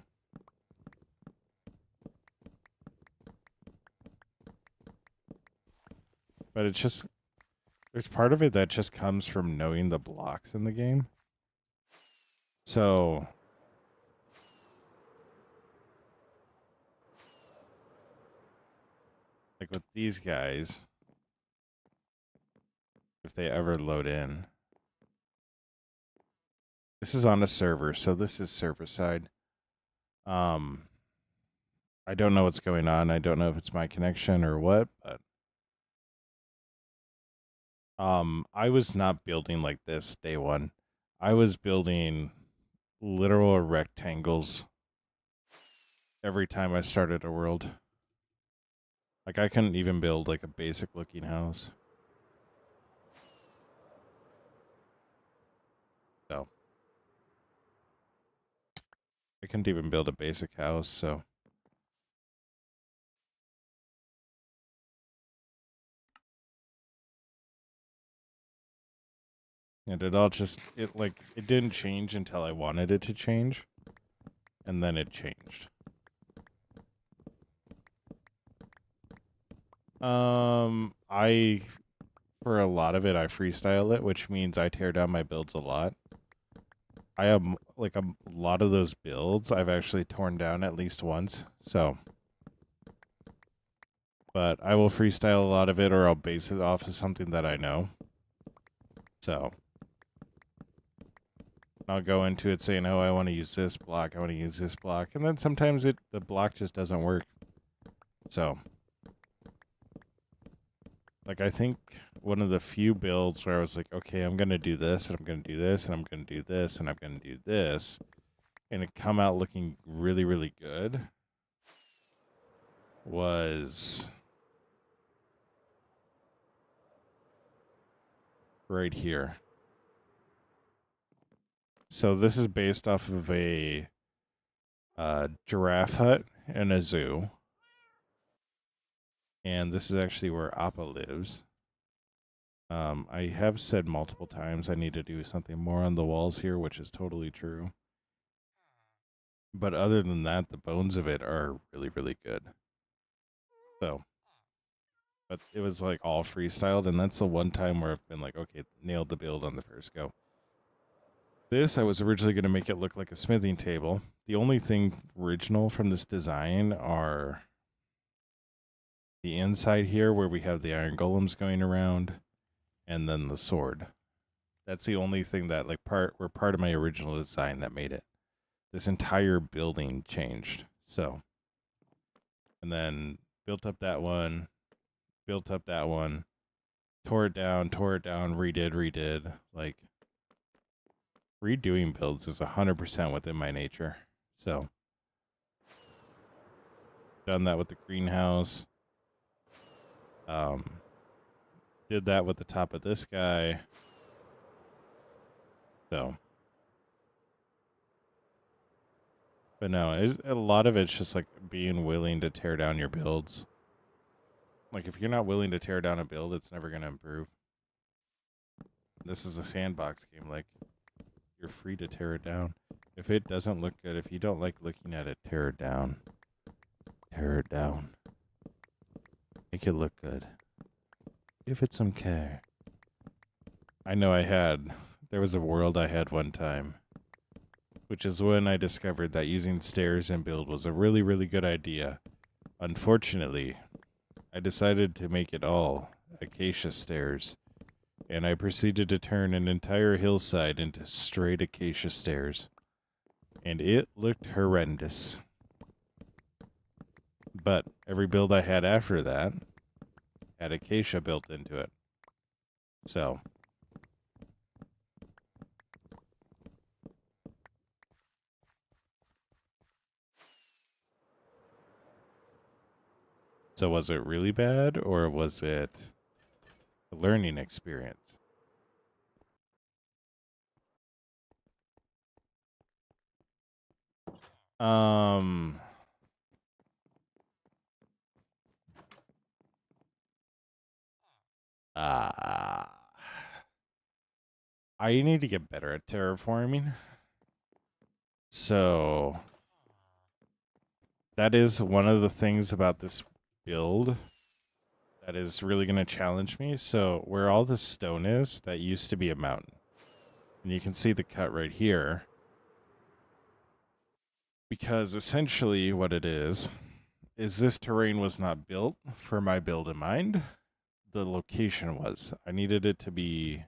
but it's just there's part of it that just comes from knowing the blocks in the game. So like with these guys, if they ever load in, this is on a server, so this is server side. I don't know what's going on. I don't know if it's my connection or what, but I was not building like this day one. I was building literal rectangles every time I started a world. Like I couldn't even build like a basic looking house. So I couldn't even build a basic house, so and it all just it didn't change until I wanted it to change. And then it changed. I for a lot of it I freestyle it, which means I tear down my builds a lot. I have like a lot of those builds I've actually torn down at least once. So but I will freestyle a lot of it or I'll base it off of something that I know. So I'll go into it saying, "Oh, I want to use this block. I want to use this block," and then sometimes the block just doesn't work. So, like I think one of the few builds where I was like, "Okay, I'm gonna do this, and I'm gonna do this, and I'm gonna do this, and I'm gonna do this," and it come out looking really, really good, was right here. So this is based off of a giraffe hut and a zoo. And this is actually where Appa lives. I have said multiple times I need to do something more on the walls here, which is totally true. But other than that, the bones of it are really, really good. So, but it was like all freestyled, and that's the one time where I've been like, okay, nailed the build on the first go. This, I was originally going to make it look like a smithing table. The only thing original from this design are the inside here where we have the iron golems going around, and then the sword. That's the only thing that were part of my original design that made it. This entire building changed. So, and then built up that one, tore it down, redid. Like redoing builds is 100% within my nature. So, done that with the greenhouse. Did that with the top of this guy. So, but no, a lot of it's just like being willing to tear down your builds. Like if you're not willing to tear down a build, it's never going to improve. This is a sandbox game. Like you're free to tear it down. If it doesn't look good, if you don't like looking at it, tear it down. Tear it down. Make it look good. Give it some care. I know there was a world I had one time which is when I discovered that using stairs in build was a really, really good idea. Unfortunately, I decided to make it all acacia stairs, and I proceeded to turn an entire hillside into straight acacia stairs, and it looked horrendous. But every build I had after that had acacia built into it. So, was it really bad, or was it a learning experience? Um, uh, I need to get better at terraforming. So, that is one of the things about this build that is really going to challenge me. So, where all the stone is, that used to be a mountain. And you can see the cut right here. Because essentially what it is this terrain was not built for my build in mind. The location was. I needed it to be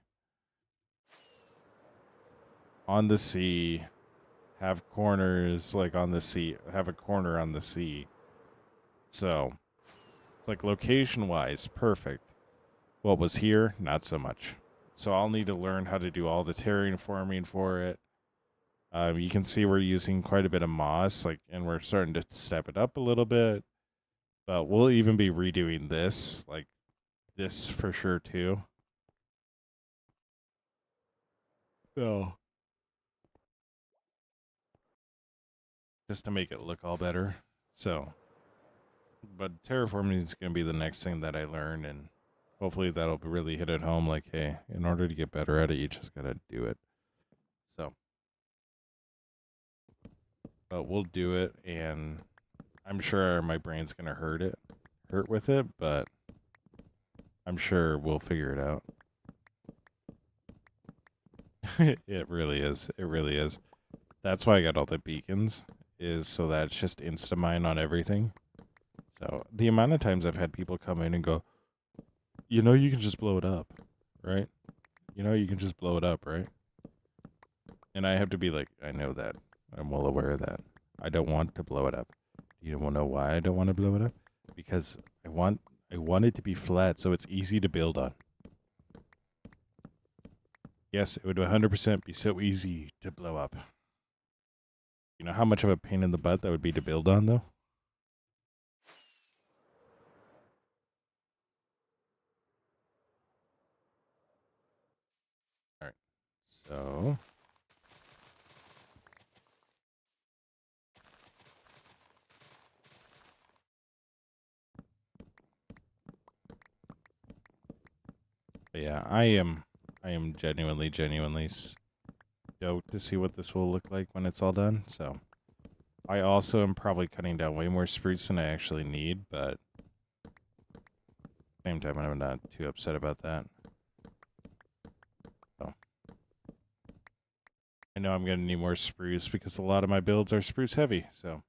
on the sea, have corners like on the sea, have a corner on the sea. So, it's like location wise, perfect. What was here, not so much. So I'll need to learn how to do all the terraforming for it. You can see we're using quite a bit of moss, like, and we're starting to step it up a little bit. But we'll even be redoing this, like this for sure too. So just to make it look all better. So, but terraforming is going to be the next thing that I learn, and hopefully that'll really hit it home. Like, hey, in order to get better at it, you just got to do it. So, but we'll do it, and I'm sure my brain's going to hurt with it, but I'm sure we'll figure it out. It really is. It really is. That's why I got all the beacons, is so that it's just insta-mine on everything. So the amount of times I've had people come in and go, you know, you can just blow it up, right? You know, you can just blow it up, right? And I have to be like, I know that. I'm well aware of that. I don't want to blow it up. You don't want to know why I don't want to blow it up? Because I want it to be flat so it's easy to build on. Yes, it would 100% be so easy to blow up. You know how much of a pain in the butt that would be to build on, though? All right. So, but yeah, I am genuinely stoked to see what this will look like when it's all done. So, I also am probably cutting down way more spruce than I actually need, but at the same time, I'm not too upset about that. So, I know I'm going to need more spruce because a lot of my builds are spruce heavy. So,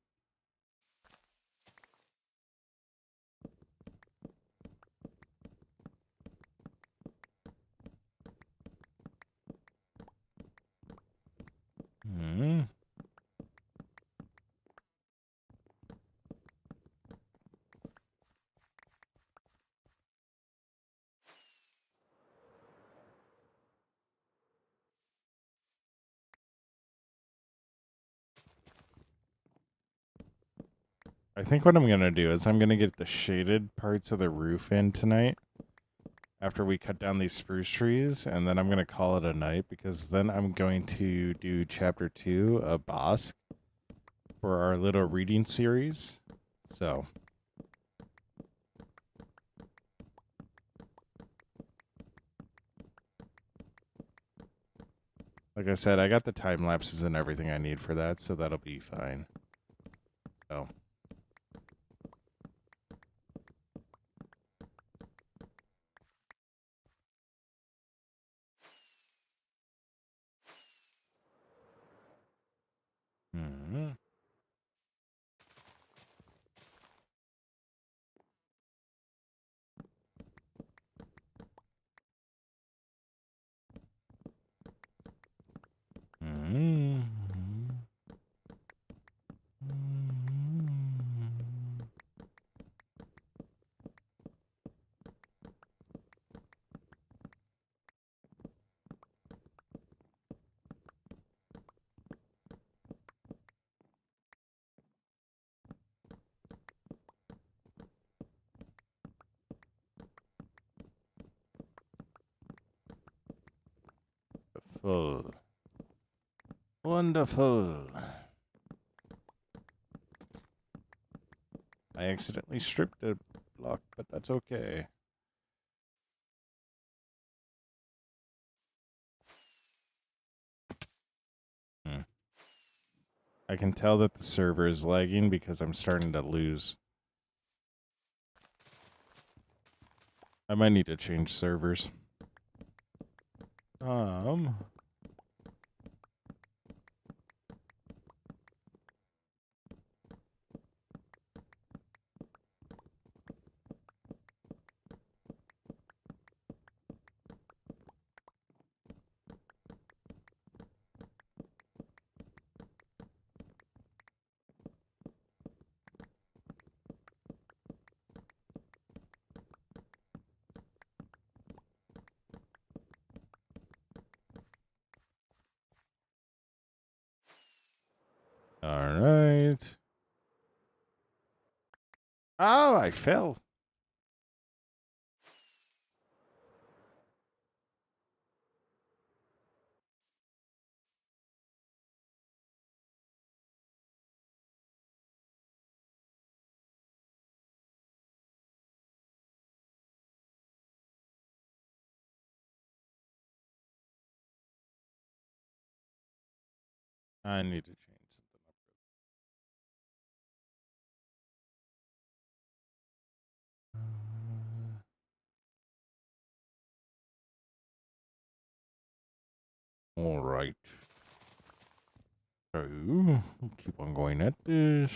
hmm. I think what I'm going to do is I'm going to get the shaded parts of the roof in tonight after we cut down these spruce trees, and then I'm going to call it a night because then I'm going to do chapter 2 of Bosk for our little reading series. So, like I said, I got the time lapses and everything I need for that, so that'll be fine. So, Wonderful. Wonderful. I accidentally stripped a block, but that's okay. I can tell that the server is lagging because I'm starting to lose. I might need to change servers. All right. Oh, I fell. I need to change something up. All right. So, keep on going at this.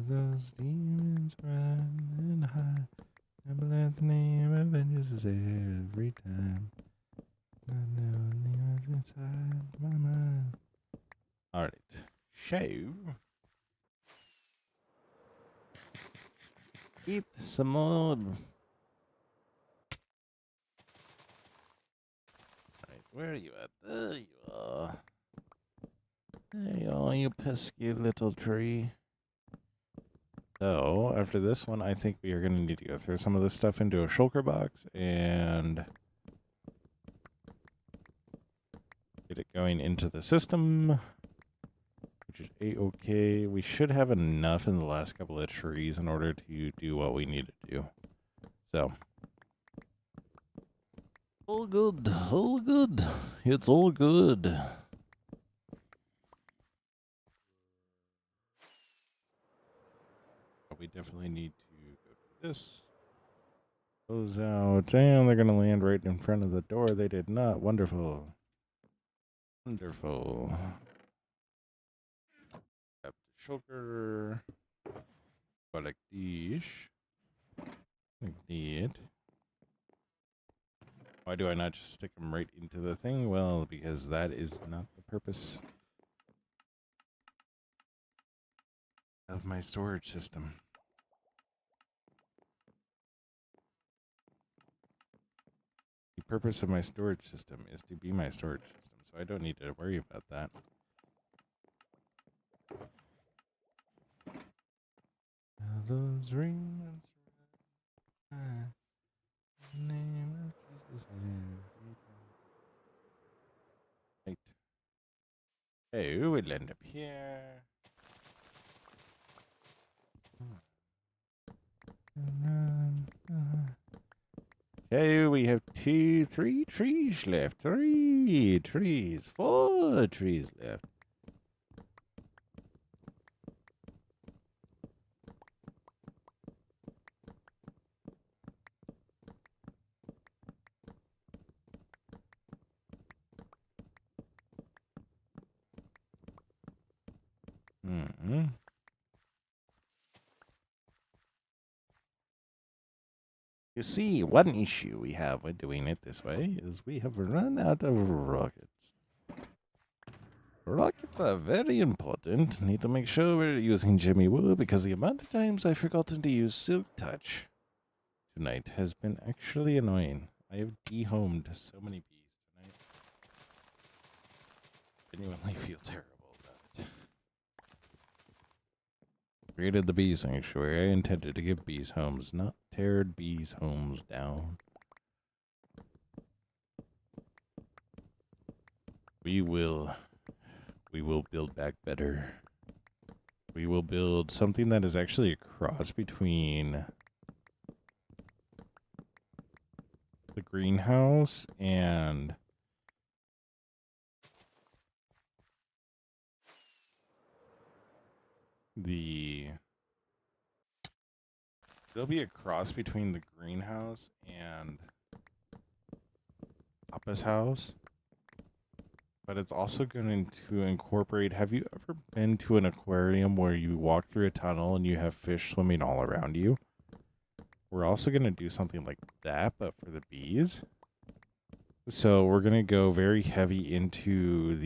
Those demons run and hide. I believe the name of vengeance every time. I know demons inside my mind. All right. Show. Eat some more. All right. Where are you at? There you are. There you are, you pesky little tree. So, after this one, I think we are going to need to go throw some of this stuff into a shulker box and get it going into the system, which is A-okay. We should have enough in the last couple of trees in order to do what we need to do. So, all good, all good. It's all good. We definitely need to go to this. Close out, and they're going to land right in front of the door. They did not. Wonderful. Wonderful. Tap the shulker. Like this. Like that. Why do I not just stick them right into the thing? Well, because that is not the purpose of my storage system. The purpose of my storage system is to be my storage system, so I don't need to worry about that. Those rings. Name of Jesus. Right. Hey, we'll end up here. Okay, we have 3 trees left. 3 trees. 4 trees left. You see, one issue we have with doing it this way is we have run out of rockets. Rockets are very important. Need to make sure we're using Jimmy Woo because the amount of times I've forgotten to use Silk Touch tonight has been actually annoying. I have dehomed so many bees tonight. genuinely feel terrible about it. Created the bee sanctuary. I intended to give bees homes, not tear bees' homes down. We will build back better. We will build something that is actually a cross between the greenhouse and it'll be a cross between the greenhouse and Papa's house. But it's also going to incorporate. Have you ever been to an aquarium where you walk through a tunnel and you have fish swimming all around you? We're also going to do something like that, but for the bees. So we're going to go very heavy into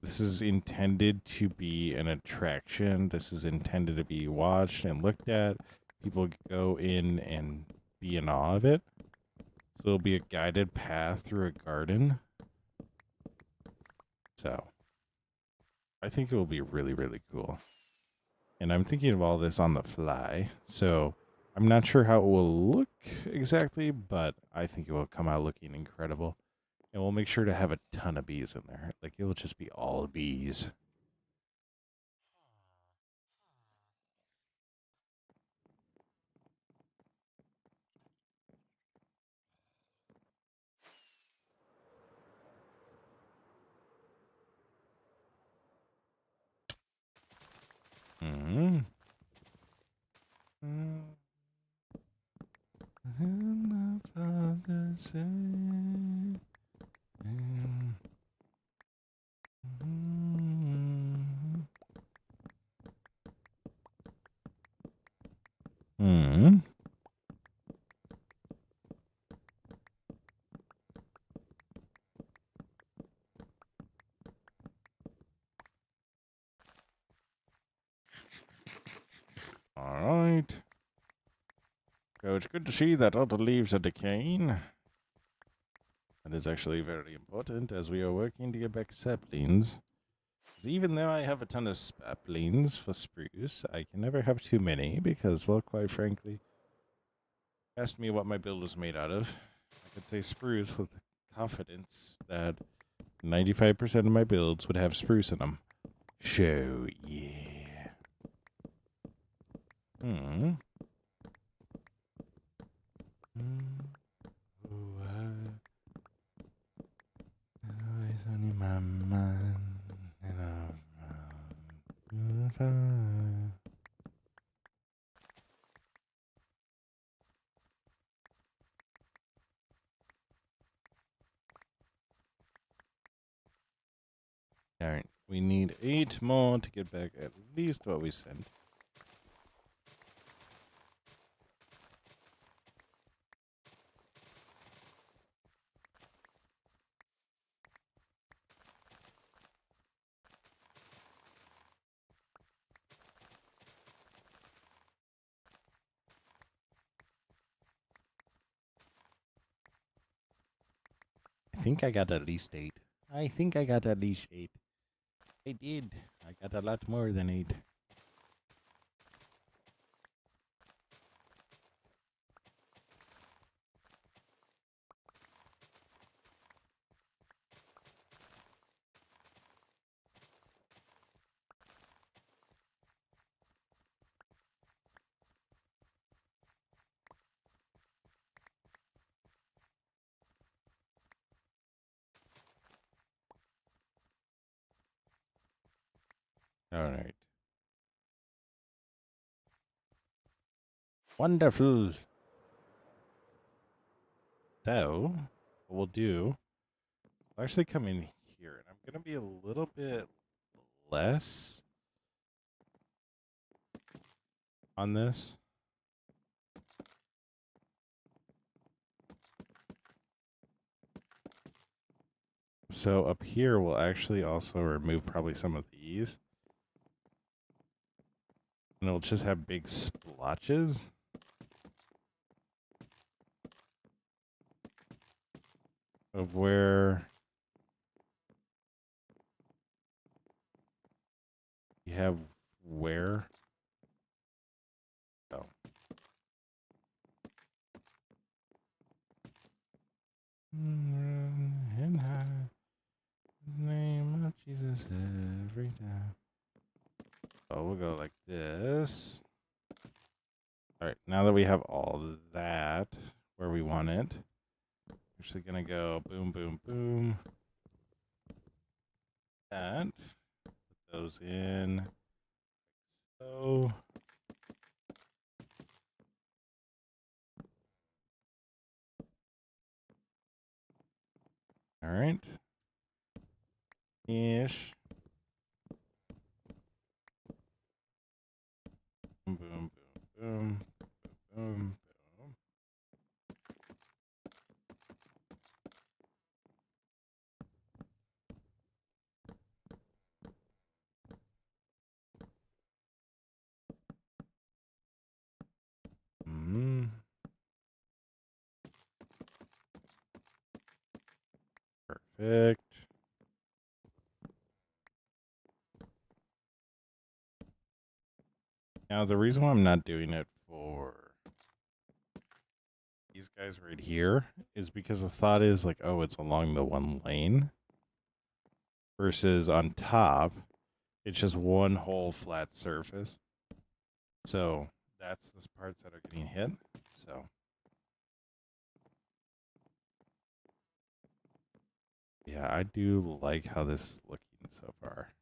this is intended to be an attraction. This is intended to be watched and looked at. People go in and be in awe of it. So it'll be a guided path through a garden. So I think it will be really, really cool. And I'm thinking of all this on the fly. So I'm not sure how it will look exactly, but I think it will come out looking incredible. And we'll make sure to have a ton of bees in there. Like, it will just be all bees. Mm-hmm. And the Father said, mm-hmm. All right. So it's good to see that all the leaves are decaying. That is actually very important as we are working to get back saplings. Even though I have a ton of saplings for spruce, I can never have too many because, well, quite frankly, asked me what my build was made out of. I could say spruce with confidence that 95% of my builds would have spruce in them. So, yeah. Hmm. Always on my mind. Alright, we need 8 more to get back at least what we sent. I think I got at least 8. I think I got at least 8. I did. I got a lot more than 8. Alright. Wonderful. So, what we'll do, I'll actually come in here, and I'm going to be a little bit less on this. So up here, we'll actually also remove probably some of these. And it'll just have big splotches of where You have where? Oh. And high. Name of Jesus every time. Oh, we'll go like this. All right, now that we have all that where we want it, we're actually gonna go boom, boom, boom. That. Put those in. So. All right. Ish. Boom, boom, boom, boom, boom. Perfect. Now, the reason why I'm not doing it for these guys right here is because the thought is like, oh, it's along the one lane versus on top, it's just one whole flat surface. So that's the parts that are getting hit. So yeah, I do like how this is looking so far.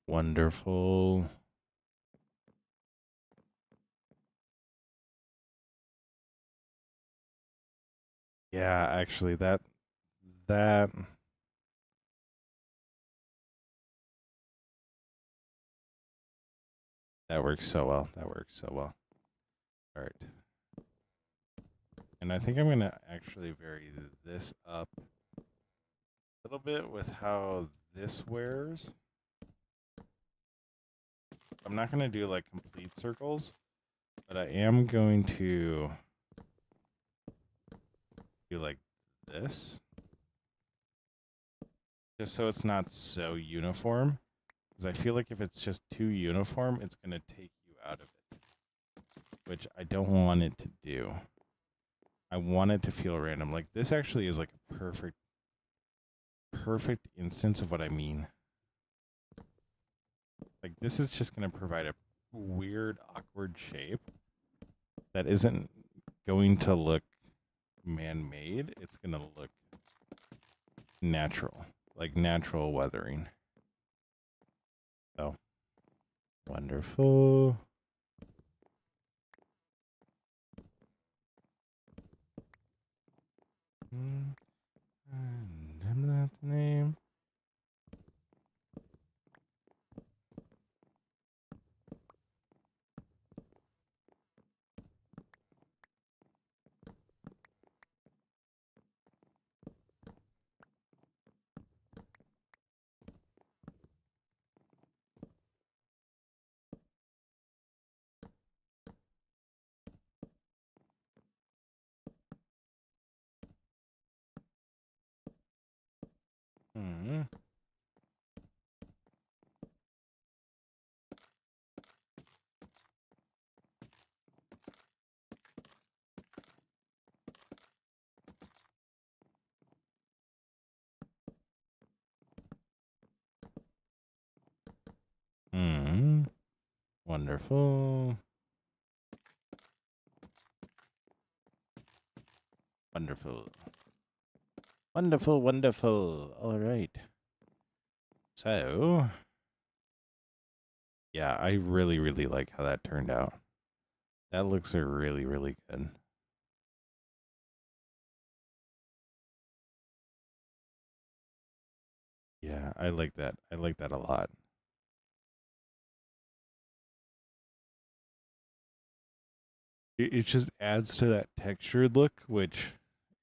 Wonderful. Yeah, actually that works so well. That works so well. All right. And I think I'm going to actually vary this up a little bit with how this wears. I'm not going to do like complete circles, but I am going to do like this. Just so it's not so uniform. Because I feel like if it's just too uniform, it's going to take you out of it. Which I don't want it to do. I want it to feel random. Like this actually is like a perfect instance of what I mean. Like this is just going to provide a weird, awkward shape that isn't going to look man-made. It's going to look natural, like natural weathering. So, wonderful. And that's the name. Hmm. Hmm. Wonderful. Wonderful. Wonderful, wonderful. All right. So, yeah, I really, really like how that turned out. That looks really, really good. Yeah, I like that. I like that a lot. It just adds to that textured look, which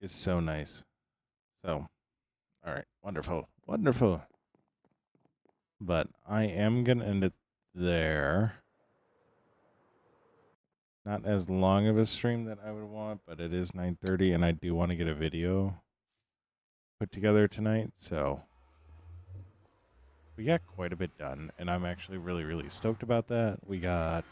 is so nice. So, all right, wonderful, wonderful. But I am gonna end it there. Not as long of a stream that I would want, but it is 9:30, and I do want to get a video put together tonight. So we got quite a bit done, and I'm actually really, really stoked about that. We'll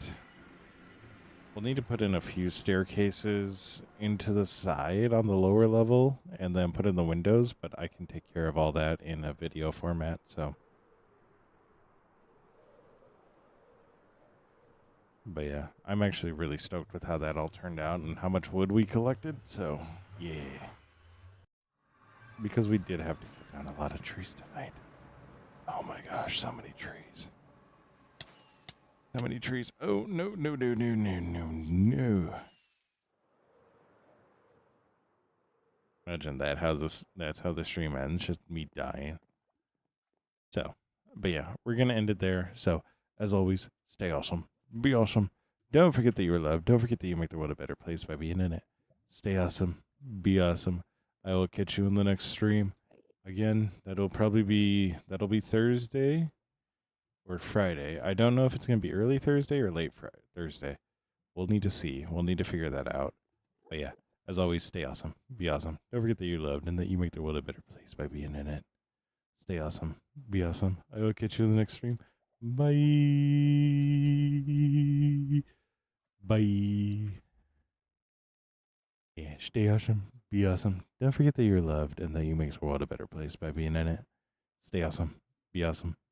need to put in a few staircases into the side on the lower level, and then put in the windows. But I can take care of all that in a video format. So. But yeah, I'm actually really stoked with how that all turned out and how much wood we collected. So, yeah. Because we did have to cut down a lot of trees tonight. Oh my gosh, so many trees. So many trees. Oh, no, no, no, no, no, no, no. Imagine that. That's how the stream ends. Just me dying. So, but yeah, we're going to end it there. So, as always, stay awesome. Be awesome. Don't forget that you're loved. Don't forget that you make the world a better place by being in it. Stay awesome. Be awesome. I will catch you in the next stream. Again, that'll be Thursday or Friday. I don't know if it's going to be early Thursday or late Thursday. We'll need to see. We'll need to figure that out. But yeah, as always, stay awesome. Be awesome. Don't forget that you're loved and that you make the world a better place by being in it. Stay awesome. Be awesome. I will catch you in the next stream. Bye. Bye. Yeah, stay awesome. Be awesome. Don't forget that you're loved and that you make the world a better place by being in it. Stay awesome. Be awesome.